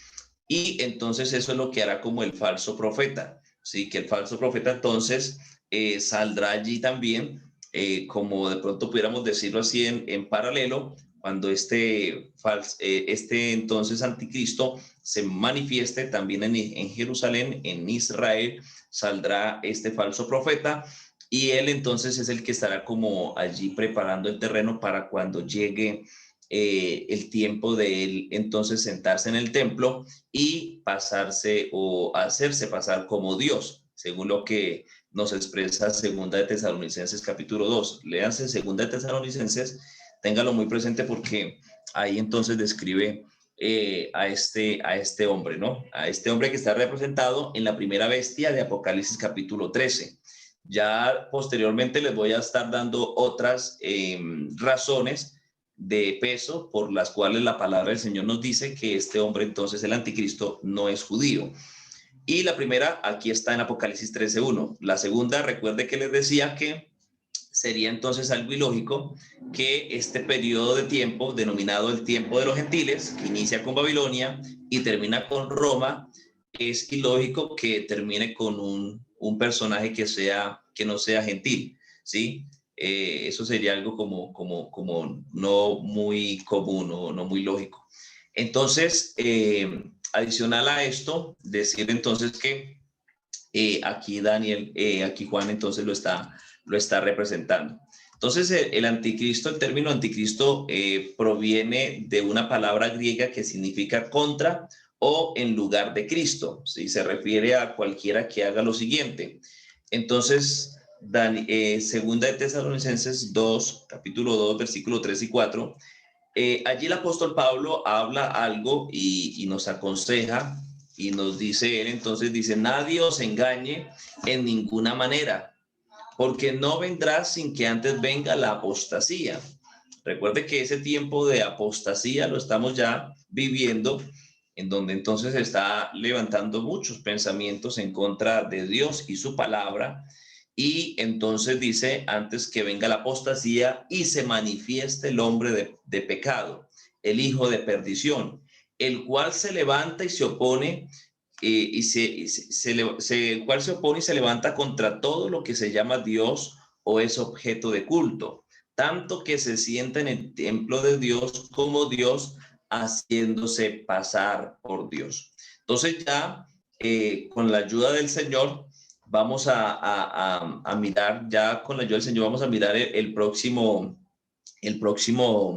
Y entonces eso es lo que hará como el falso profeta, ¿sí? Que el falso profeta entonces saldrá allí también, como de pronto pudiéramos decirlo así en paralelo, cuando este entonces anticristo se manifieste también en Jerusalén, en Israel, saldrá este falso profeta, y él entonces es el que estará como allí preparando el terreno para cuando llegue el tiempo de él entonces sentarse en el templo y pasarse o hacerse pasar como Dios, según lo que nos expresa Segunda de Tesalonicenses capítulo 2. Léanse Segunda de Tesalonicenses, téngalo muy presente, porque ahí entonces describe a este hombre, ¿no? A este hombre que está representado en la primera bestia de Apocalipsis capítulo 13. Ya posteriormente les voy a estar dando otras razones de peso por las cuales la palabra del Señor nos dice que este hombre, entonces el anticristo, no es judío. Y la primera aquí está en Apocalipsis 13:1. La segunda, recuerde que les decía que sería entonces algo ilógico que este periodo de tiempo, denominado el tiempo de los gentiles, que inicia con Babilonia y termina con Roma, es ilógico que termine con un personaje que no sea gentil, ¿sí? Eso sería algo como no muy común o no muy lógico. Entonces, adicional a esto, decir entonces que aquí Juan entonces lo está representando. Entonces, el anticristo, el término anticristo proviene de una palabra griega que significa contra o en lugar de Cristo, ¿sí? Se refiere a cualquiera que haga lo siguiente. Entonces, segunda de Tesalonicenses 2, capítulo 2, versículo 3 y 4, allí el apóstol Pablo habla algo y nos aconseja y nos dice él, entonces dice, nadie os engañe en ninguna manera, porque no vendrá sin que antes venga la apostasía. Recuerde que ese tiempo de apostasía lo estamos ya viviendo, en donde entonces se está levantando muchos pensamientos en contra de Dios y su palabra, y entonces dice, antes que venga la apostasía y se manifieste el hombre de pecado, el hijo de perdición, el cual se levanta y se opone el cual se opone y se levanta contra todo lo que se llama Dios o es objeto de culto, tanto que se sienta en el templo de Dios como Dios, haciéndose pasar por Dios. Entonces ya con la ayuda del Señor vamos a mirar, ya con la ayuda del Señor vamos a mirar el próximo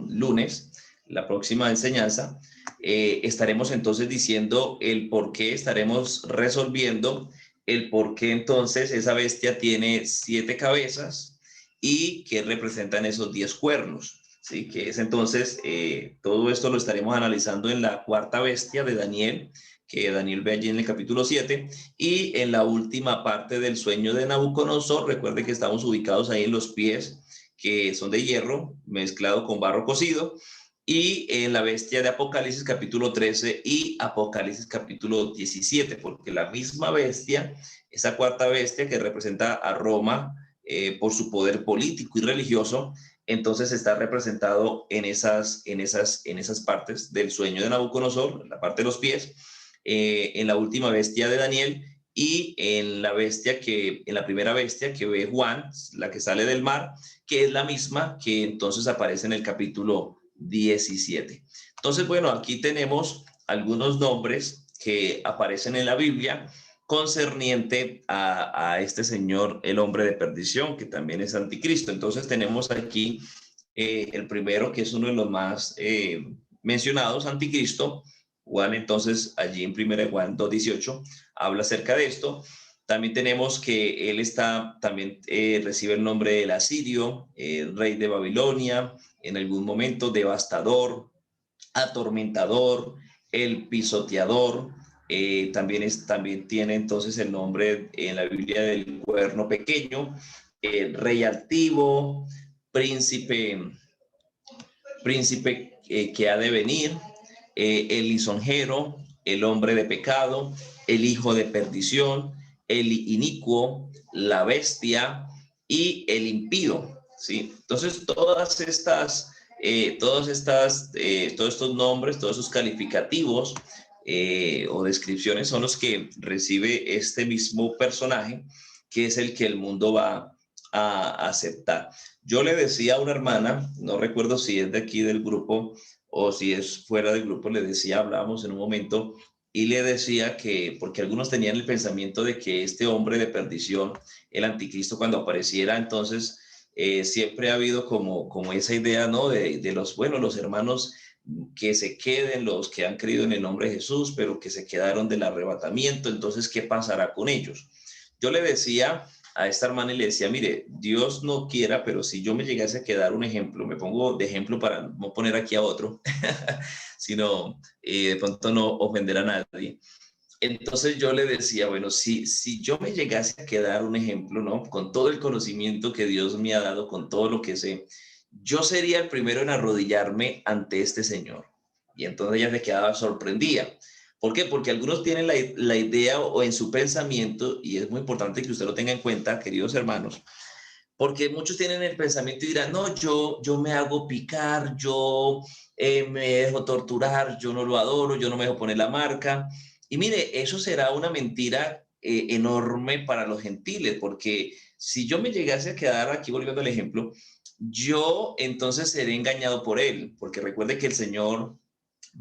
lunes, la próxima enseñanza. Estaremos entonces diciendo el por qué, estaremos resolviendo el por qué entonces esa bestia tiene 7 cabezas y qué representan esos 10 cuernos. ¿Sí? Que es entonces, todo esto lo estaremos analizando en la cuarta bestia de Daniel, que Daniel ve allí en el capítulo 7, y en la última parte del sueño de Nabucodonosor. Recuerde que estamos ubicados ahí en los pies, que son de hierro mezclado con barro cocido, y en la bestia de Apocalipsis capítulo 13 y Apocalipsis capítulo 17, porque la misma bestia, esa cuarta bestia que representa a Roma por su poder político y religioso, entonces está representado en esas partes del sueño de Nabucodonosor, en la parte de los pies, en la última bestia de Daniel y en la primera bestia que ve Juan, la que sale del mar, que es la misma que entonces aparece en el capítulo 17. Entonces, bueno, aquí tenemos algunos nombres que aparecen en la Biblia concerniente a este señor, el hombre de perdición, que también es anticristo. Entonces tenemos aquí el primero, que es uno de los más mencionados, anticristo. Juan, entonces, allí en 1 Juan 2:18, habla acerca de esto. También tenemos que él también recibe el nombre del asirio, rey de Babilonia, en algún momento devastador, atormentador, el pisoteador. También tiene entonces el nombre en la Biblia del cuerno pequeño, rey altivo, príncipe que ha de venir, el lisonjero, el hombre de pecado, el hijo de perdición, el inicuo, la bestia y el impío, ¿sí? Entonces, todos estos nombres, todos esos calificativos o descripciones son los que recibe este mismo personaje, que es el que el mundo va a aceptar. Yo le decía a una hermana, no recuerdo si es de aquí del grupo o si es fuera del grupo, le decía, hablábamos en un momento y le decía que, porque algunos tenían el pensamiento de que este hombre de perdición, el anticristo, cuando apareciera, entonces siempre ha habido como esa idea, ¿no? De los hermanos que se queden, los que han creído en el nombre de Jesús, pero que se quedaron del arrebatamiento, entonces, ¿qué pasará con ellos? Yo le decía a esta hermana y le decía, mire, Dios no quiera, pero si yo me llegase a quedar un ejemplo, me pongo de ejemplo para no poner aquí a otro, sino de pronto no ofender a nadie. Entonces yo le decía, bueno, si yo me llegase a quedar un ejemplo, ¿no? Con todo el conocimiento que Dios me ha dado, con todo lo que sé, yo sería el primero en arrodillarme ante este Señor. Y entonces ella se quedaba sorprendida. ¿Por qué? Porque algunos tienen la idea o en su pensamiento, y es muy importante que usted lo tenga en cuenta, queridos hermanos, porque muchos tienen el pensamiento y dirán, no, yo me hago picar, yo me dejo torturar, yo no lo adoro, yo no me dejo poner la marca. Y mire, eso será una mentira enorme para los gentiles, porque si yo me llegase a quedar aquí, volviendo al ejemplo, yo entonces seré engañado por él, porque recuerde que el Señor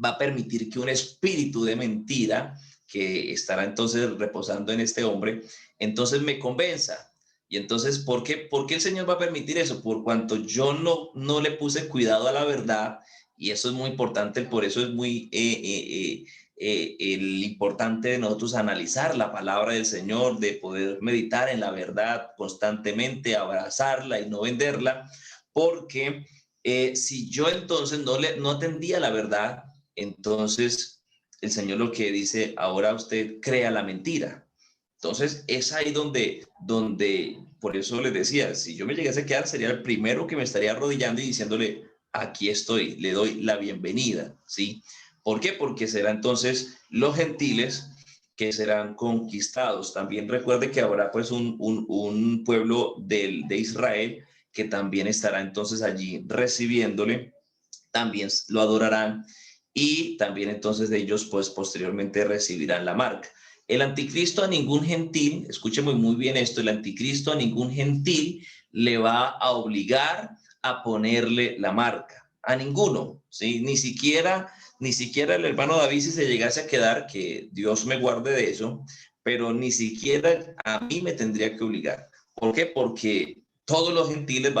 va a permitir que un espíritu de mentira que estará entonces reposando en este hombre, entonces me convenza. Y entonces, ¿por qué el Señor va a permitir eso? Por cuanto yo no le puse cuidado a la verdad, y eso es muy importante, por eso es muy el importante de nosotros analizar la palabra del Señor, de poder meditar en la verdad constantemente, abrazarla y no venderla, porque si yo entonces no atendía la verdad, entonces el Señor lo que dice, ahora usted crea la mentira. Entonces, es ahí donde, por eso les decía, si yo me llegase a quedar, sería el primero que me estaría arrodillando y diciéndole, aquí estoy, le doy la bienvenida, ¿sí? ¿Por qué? Porque será entonces los gentiles que serán conquistados. También recuerde que habrá pues un pueblo de Israel que también estará entonces allí recibiéndole, también lo adorarán y también entonces de ellos pues posteriormente recibirán la marca. El anticristo a ningún gentil, escúcheme muy bien esto, el anticristo a ningún gentil le va a obligar a ponerle la marca, a ninguno, ¿sí? Ni siquiera el hermano David si se llegase a quedar, que Dios me guarde de eso, pero ni siquiera a mí me tendría que obligar. ¿Por qué? Porque todos los gentiles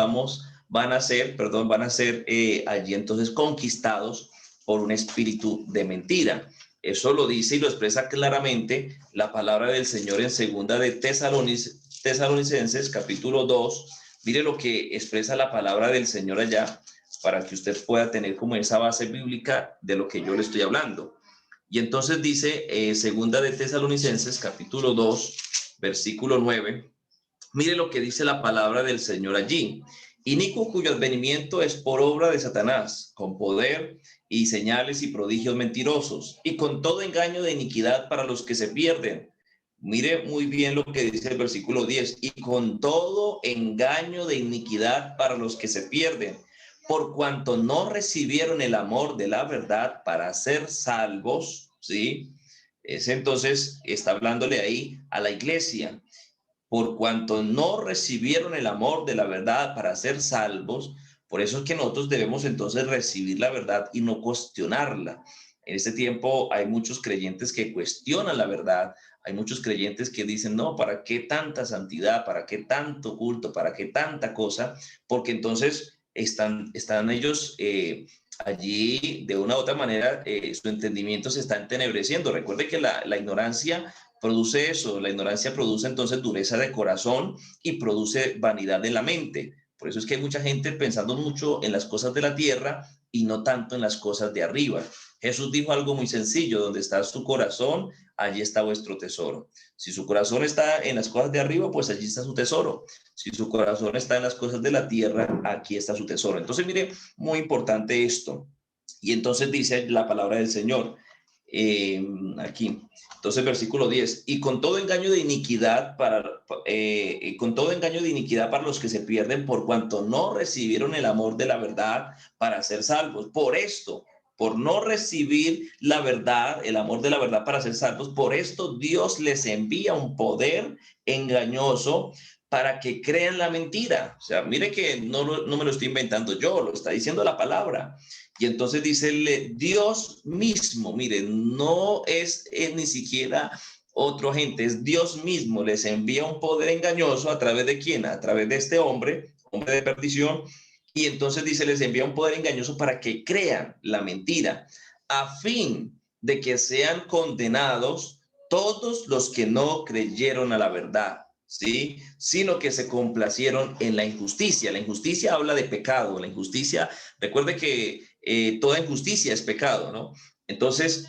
van a ser allí entonces conquistados por un espíritu de mentira. Eso lo dice y lo expresa claramente la palabra del Señor en segunda de Tesalonicenses, capítulo 2. Mire lo que expresa la palabra del Señor allá, para que usted pueda tener como esa base bíblica de lo que yo le estoy hablando. Y entonces dice, segunda de Tesalonicenses, capítulo 2, versículo 9. Mire lo que dice la palabra del Señor allí. Inicuo cuyo advenimiento es por obra de Satanás, con poder y señales y prodigios mentirosos, y con todo engaño de iniquidad para los que se pierden. Mire muy bien lo que dice el versículo 10, y con todo engaño de iniquidad para los que se pierden, por cuanto no recibieron el amor de la verdad para ser salvos, ¿sí? Es entonces, está hablándole ahí a la iglesia, por cuanto no recibieron el amor de la verdad para ser salvos. Por eso es que nosotros debemos entonces recibir la verdad y no cuestionarla. En este tiempo hay muchos creyentes que cuestionan la verdad, hay muchos creyentes que dicen, no, ¿para qué tanta santidad? ¿Para qué tanto culto? ¿Para qué tanta cosa? Porque entonces están ellos allí de una u otra manera, su entendimiento se está entenebreciendo. Recuerde que la ignorancia produce eso, la ignorancia produce entonces dureza de corazón y produce vanidad de la mente. Por eso es que hay mucha gente pensando mucho en las cosas de la tierra y no tanto en las cosas de arriba. Jesús dijo algo muy sencillo, donde está su corazón, allí está vuestro tesoro. Si su corazón está en las cosas de arriba, pues allí está su tesoro. Si su corazón está en las cosas de la tierra, aquí está su tesoro. Entonces, mire, muy importante esto. Y entonces dice la palabra del Señor, aquí. Entonces, versículo 10, y con todo engaño de iniquidad para los que se pierden, por cuanto no recibieron el amor de la verdad para ser salvos. Por esto, por no recibir la verdad, el amor de la verdad para ser salvos, por esto Dios les envía un poder engañoso para que crean la mentira. O sea, mire que no me lo estoy inventando yo, lo está diciendo la palabra. Y entonces dice Dios mismo, miren, no es ni siquiera otro agente, es Dios mismo, les envía un poder engañoso a través de quién, a través de este hombre de perdición, y entonces dice, les envía un poder engañoso para que crean la mentira, a fin de que sean condenados todos los que no creyeron a la verdad, ¿sí? Sino que se complacieron en la injusticia. La injusticia habla de pecado, la injusticia, recuerde que toda injusticia es pecado, ¿no? Entonces,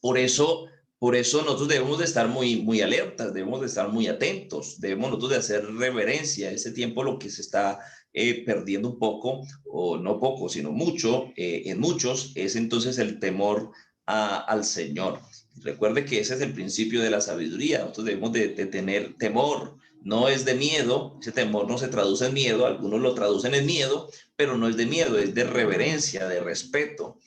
por eso nosotros debemos de estar muy alertas, debemos de estar muy atentos, debemos nosotros de hacer reverencia. Ese tiempo lo que se está perdiendo un poco, o no poco, sino mucho, en muchos, es entonces el temor al Señor. Recuerde que ese es el principio de la sabiduría. Nosotros debemos de tener temor. No es de miedo, ese temor no se traduce en miedo, algunos lo traducen en miedo, pero no es de miedo, es de reverencia, de respeto.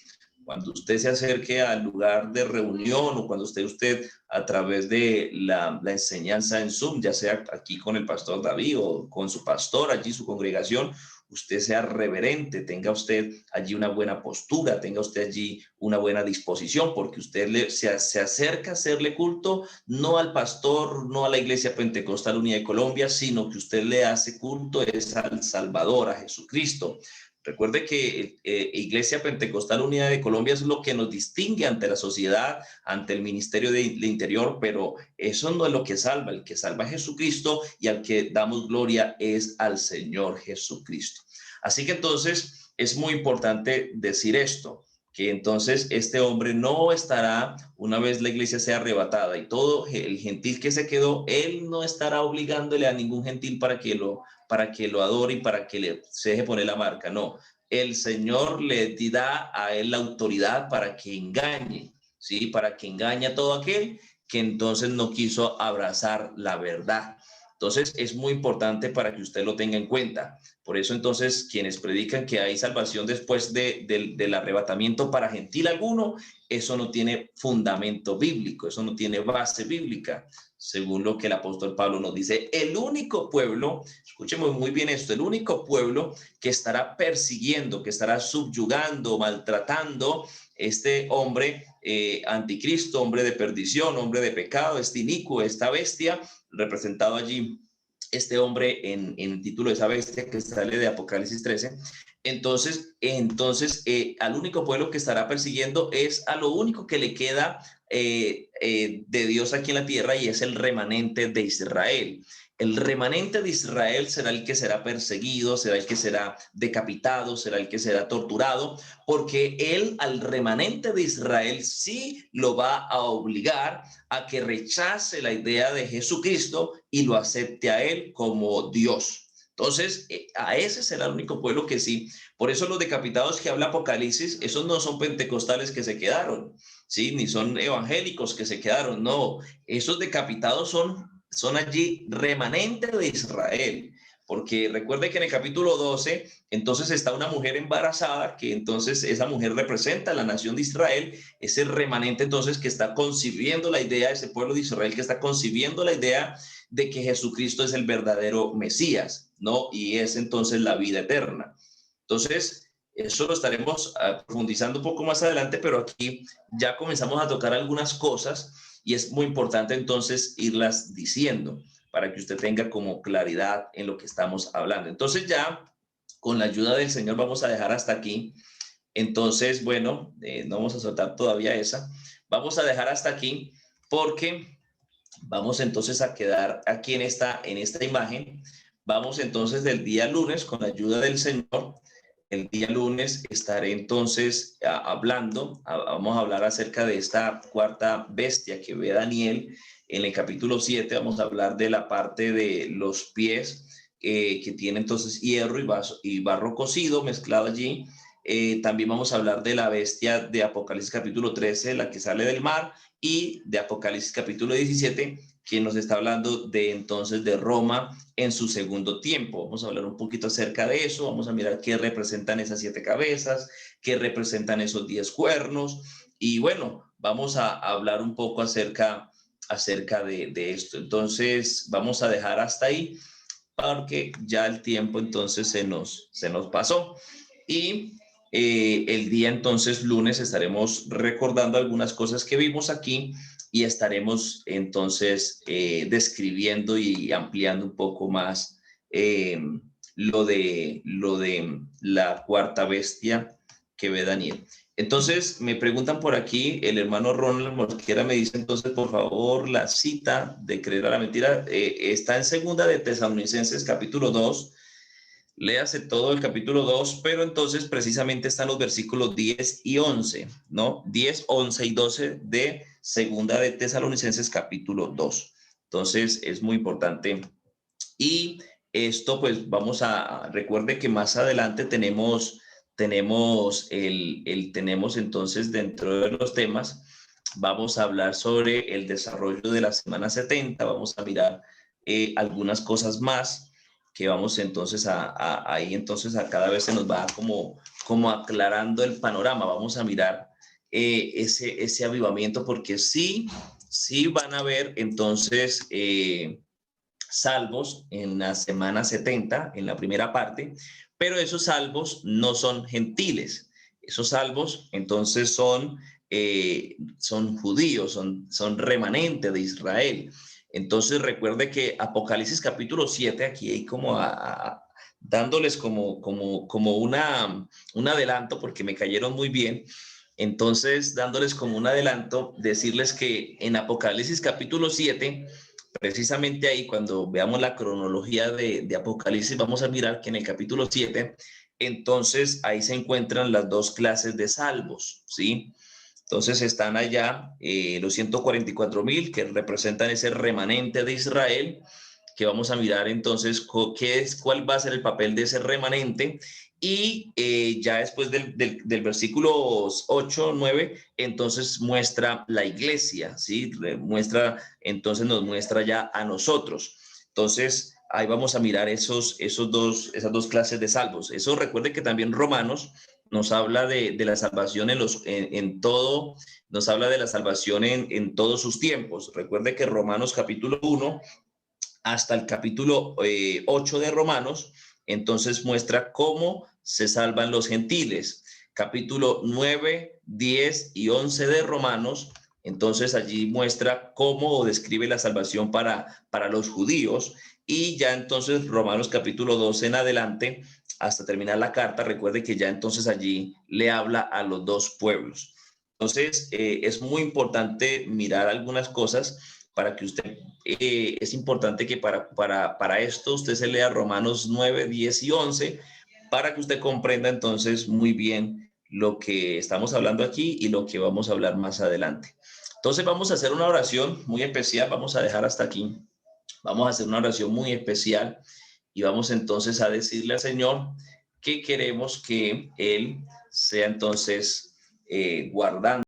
Cuando usted se acerque al lugar de reunión o cuando usted a través de la enseñanza en Zoom, ya sea aquí con el pastor David o con su pastor, allí su congregación, usted sea reverente, tenga usted allí una buena postura, tenga usted allí una buena disposición, porque usted se acerca a hacerle culto no al pastor, no a la Iglesia Pentecostal Unida de Colombia, sino que usted le hace culto es al Salvador, a Jesucristo. Recuerde que Iglesia Pentecostal Unida de Colombia es lo que nos distingue ante la sociedad, ante el Ministerio de Interior, pero eso no es lo que salva. El que salva es Jesucristo y al que damos gloria es al Señor Jesucristo. Así que entonces es muy importante decir esto, que entonces este hombre no estará, una vez la iglesia sea arrebatada y todo el gentil que se quedó, él no estará obligándole a ningún gentil para que lo adore y para que se deje poner la marca. No, el Señor le da a él la autoridad para que engañe, ¿sí? Para que engañe a todo aquel que entonces no quiso abrazar la verdad. Entonces es muy importante para que usted lo tenga en cuenta. Por eso entonces quienes predican que hay salvación después del arrebatamiento para gentil alguno, eso no tiene fundamento bíblico, eso no tiene base bíblica, según lo que el apóstol Pablo nos dice. El único pueblo, escuchemos muy bien esto, el único pueblo que estará persiguiendo, que estará subyugando, maltratando este hombre anticristo, hombre de perdición, hombre de pecado, este inicuo, esta bestia, representado allí este hombre en el título de esa bestia que sale de Apocalipsis 13. Entonces al único pueblo que estará persiguiendo es a lo único que le queda de Dios aquí en la tierra, y es el remanente de Israel. El remanente de Israel será el que será perseguido, será el que será decapitado, será el que será torturado, porque él al remanente de Israel sí lo va a obligar a que rechace la idea de Jesucristo y lo acepte a él como Dios. Entonces, a ese será el único pueblo que sí. Por eso los decapitados que habla Apocalipsis, esos no son pentecostales que se quedaron, ¿sí? Ni son evangélicos que se quedaron, no. Esos decapitados son allí remanente de Israel. Porque recuerde que en el capítulo 12, entonces está una mujer embarazada, que entonces esa mujer representa a la nación de Israel, ese remanente entonces que está concibiendo la idea, ese pueblo de Israel que está concibiendo la idea de que Jesucristo es el verdadero Mesías, ¿no? Y es entonces la vida eterna. Entonces, eso lo estaremos profundizando un poco más adelante, pero aquí ya comenzamos a tocar algunas cosas y es muy importante entonces irlas diciendo para que usted tenga como claridad en lo que estamos hablando. Entonces ya con la ayuda del Señor vamos a dejar hasta aquí. Entonces, bueno, no vamos a soltar todavía esa. Vamos a dejar hasta aquí porque vamos entonces a quedar aquí en esta imagen. Vamos entonces del día lunes con la ayuda del Señor. El día lunes estaré entonces vamos a hablar acerca de esta cuarta bestia que ve Daniel. En el capítulo 7 vamos a hablar de la parte de los pies que tiene entonces hierro y barro cocido mezclado allí. También vamos a hablar de la bestia de Apocalipsis capítulo 13, la que sale del mar, y de Apocalipsis capítulo 17, que nos está hablando de entonces de Roma en su segundo tiempo. Vamos a hablar un poquito acerca de eso, vamos a mirar qué representan esas 7 cabezas, qué representan esos 10 cuernos, y bueno, vamos a hablar un poco acerca de esto. Entonces vamos a dejar hasta ahí porque ya el tiempo entonces se nos pasó. Y el día entonces lunes estaremos recordando algunas cosas que vimos aquí y estaremos entonces describiendo y ampliando un poco más lo de la cuarta bestia que ve Daniel. Entonces me preguntan por aquí, el hermano Ronald Mosquera me dice entonces por favor la cita de creer a la mentira está en segunda de Tesalonicenses capítulo 2. Léase todo el capítulo 2, pero entonces precisamente están los versículos 10 y 11, ¿no? 10, 11 y 12 de segunda de Tesalonicenses capítulo 2. Entonces es muy importante. Y esto pues recuerde que más adelante tenemos entonces dentro de los temas, vamos a hablar sobre el desarrollo de la semana 70, vamos a mirar algunas cosas más que vamos entonces ahí entonces a cada vez se nos va como aclarando el panorama. Vamos a mirar ese avivamiento porque sí van a haber entonces salvos en la semana 70, en la primera parte, pero esos salvos no son gentiles. Esos salvos entonces son judíos, son remanente de Israel. Entonces recuerde que Apocalipsis capítulo 7, aquí hay como dándoles como un adelanto, porque me cayeron muy bien. Entonces, dándoles como un adelanto, decirles que en Apocalipsis capítulo 7, precisamente ahí, cuando veamos la cronología de Apocalipsis, vamos a mirar que en el capítulo 7, entonces ahí se encuentran las dos clases de salvos, ¿sí? Entonces están allá los 144,000 que representan ese remanente de Israel, que vamos a mirar entonces cuál va a ser el papel de ese remanente. Y ya después del versículo 8, 9, entonces muestra la iglesia, ¿sí? Entonces nos muestra ya a nosotros. Entonces ahí vamos a mirar esas dos clases de salvos. Eso recuerde que también Romanos nos habla de la salvación en todo, nos habla de la salvación en todos sus tiempos. Recuerde que Romanos capítulo 1 hasta el capítulo 8 de Romanos, entonces muestra cómo se salvan los gentiles. Capítulo 9, 10 y 11 de Romanos, entonces allí muestra cómo o describe la salvación para los judíos. Y ya entonces Romanos capítulo 12 en adelante, hasta terminar la carta, recuerde que ya entonces allí le habla a los dos pueblos. Entonces, es muy importante mirar algunas cosas para que usted, es importante que para esto usted se lea Romanos 9, 10 y 11, para que usted comprenda entonces muy bien lo que estamos hablando aquí y lo que vamos a hablar más adelante. Entonces vamos a hacer una oración muy especial, vamos a dejar hasta aquí. Vamos a hacer una oración muy especial y vamos entonces a decirle al Señor que queremos que Él sea entonces guardando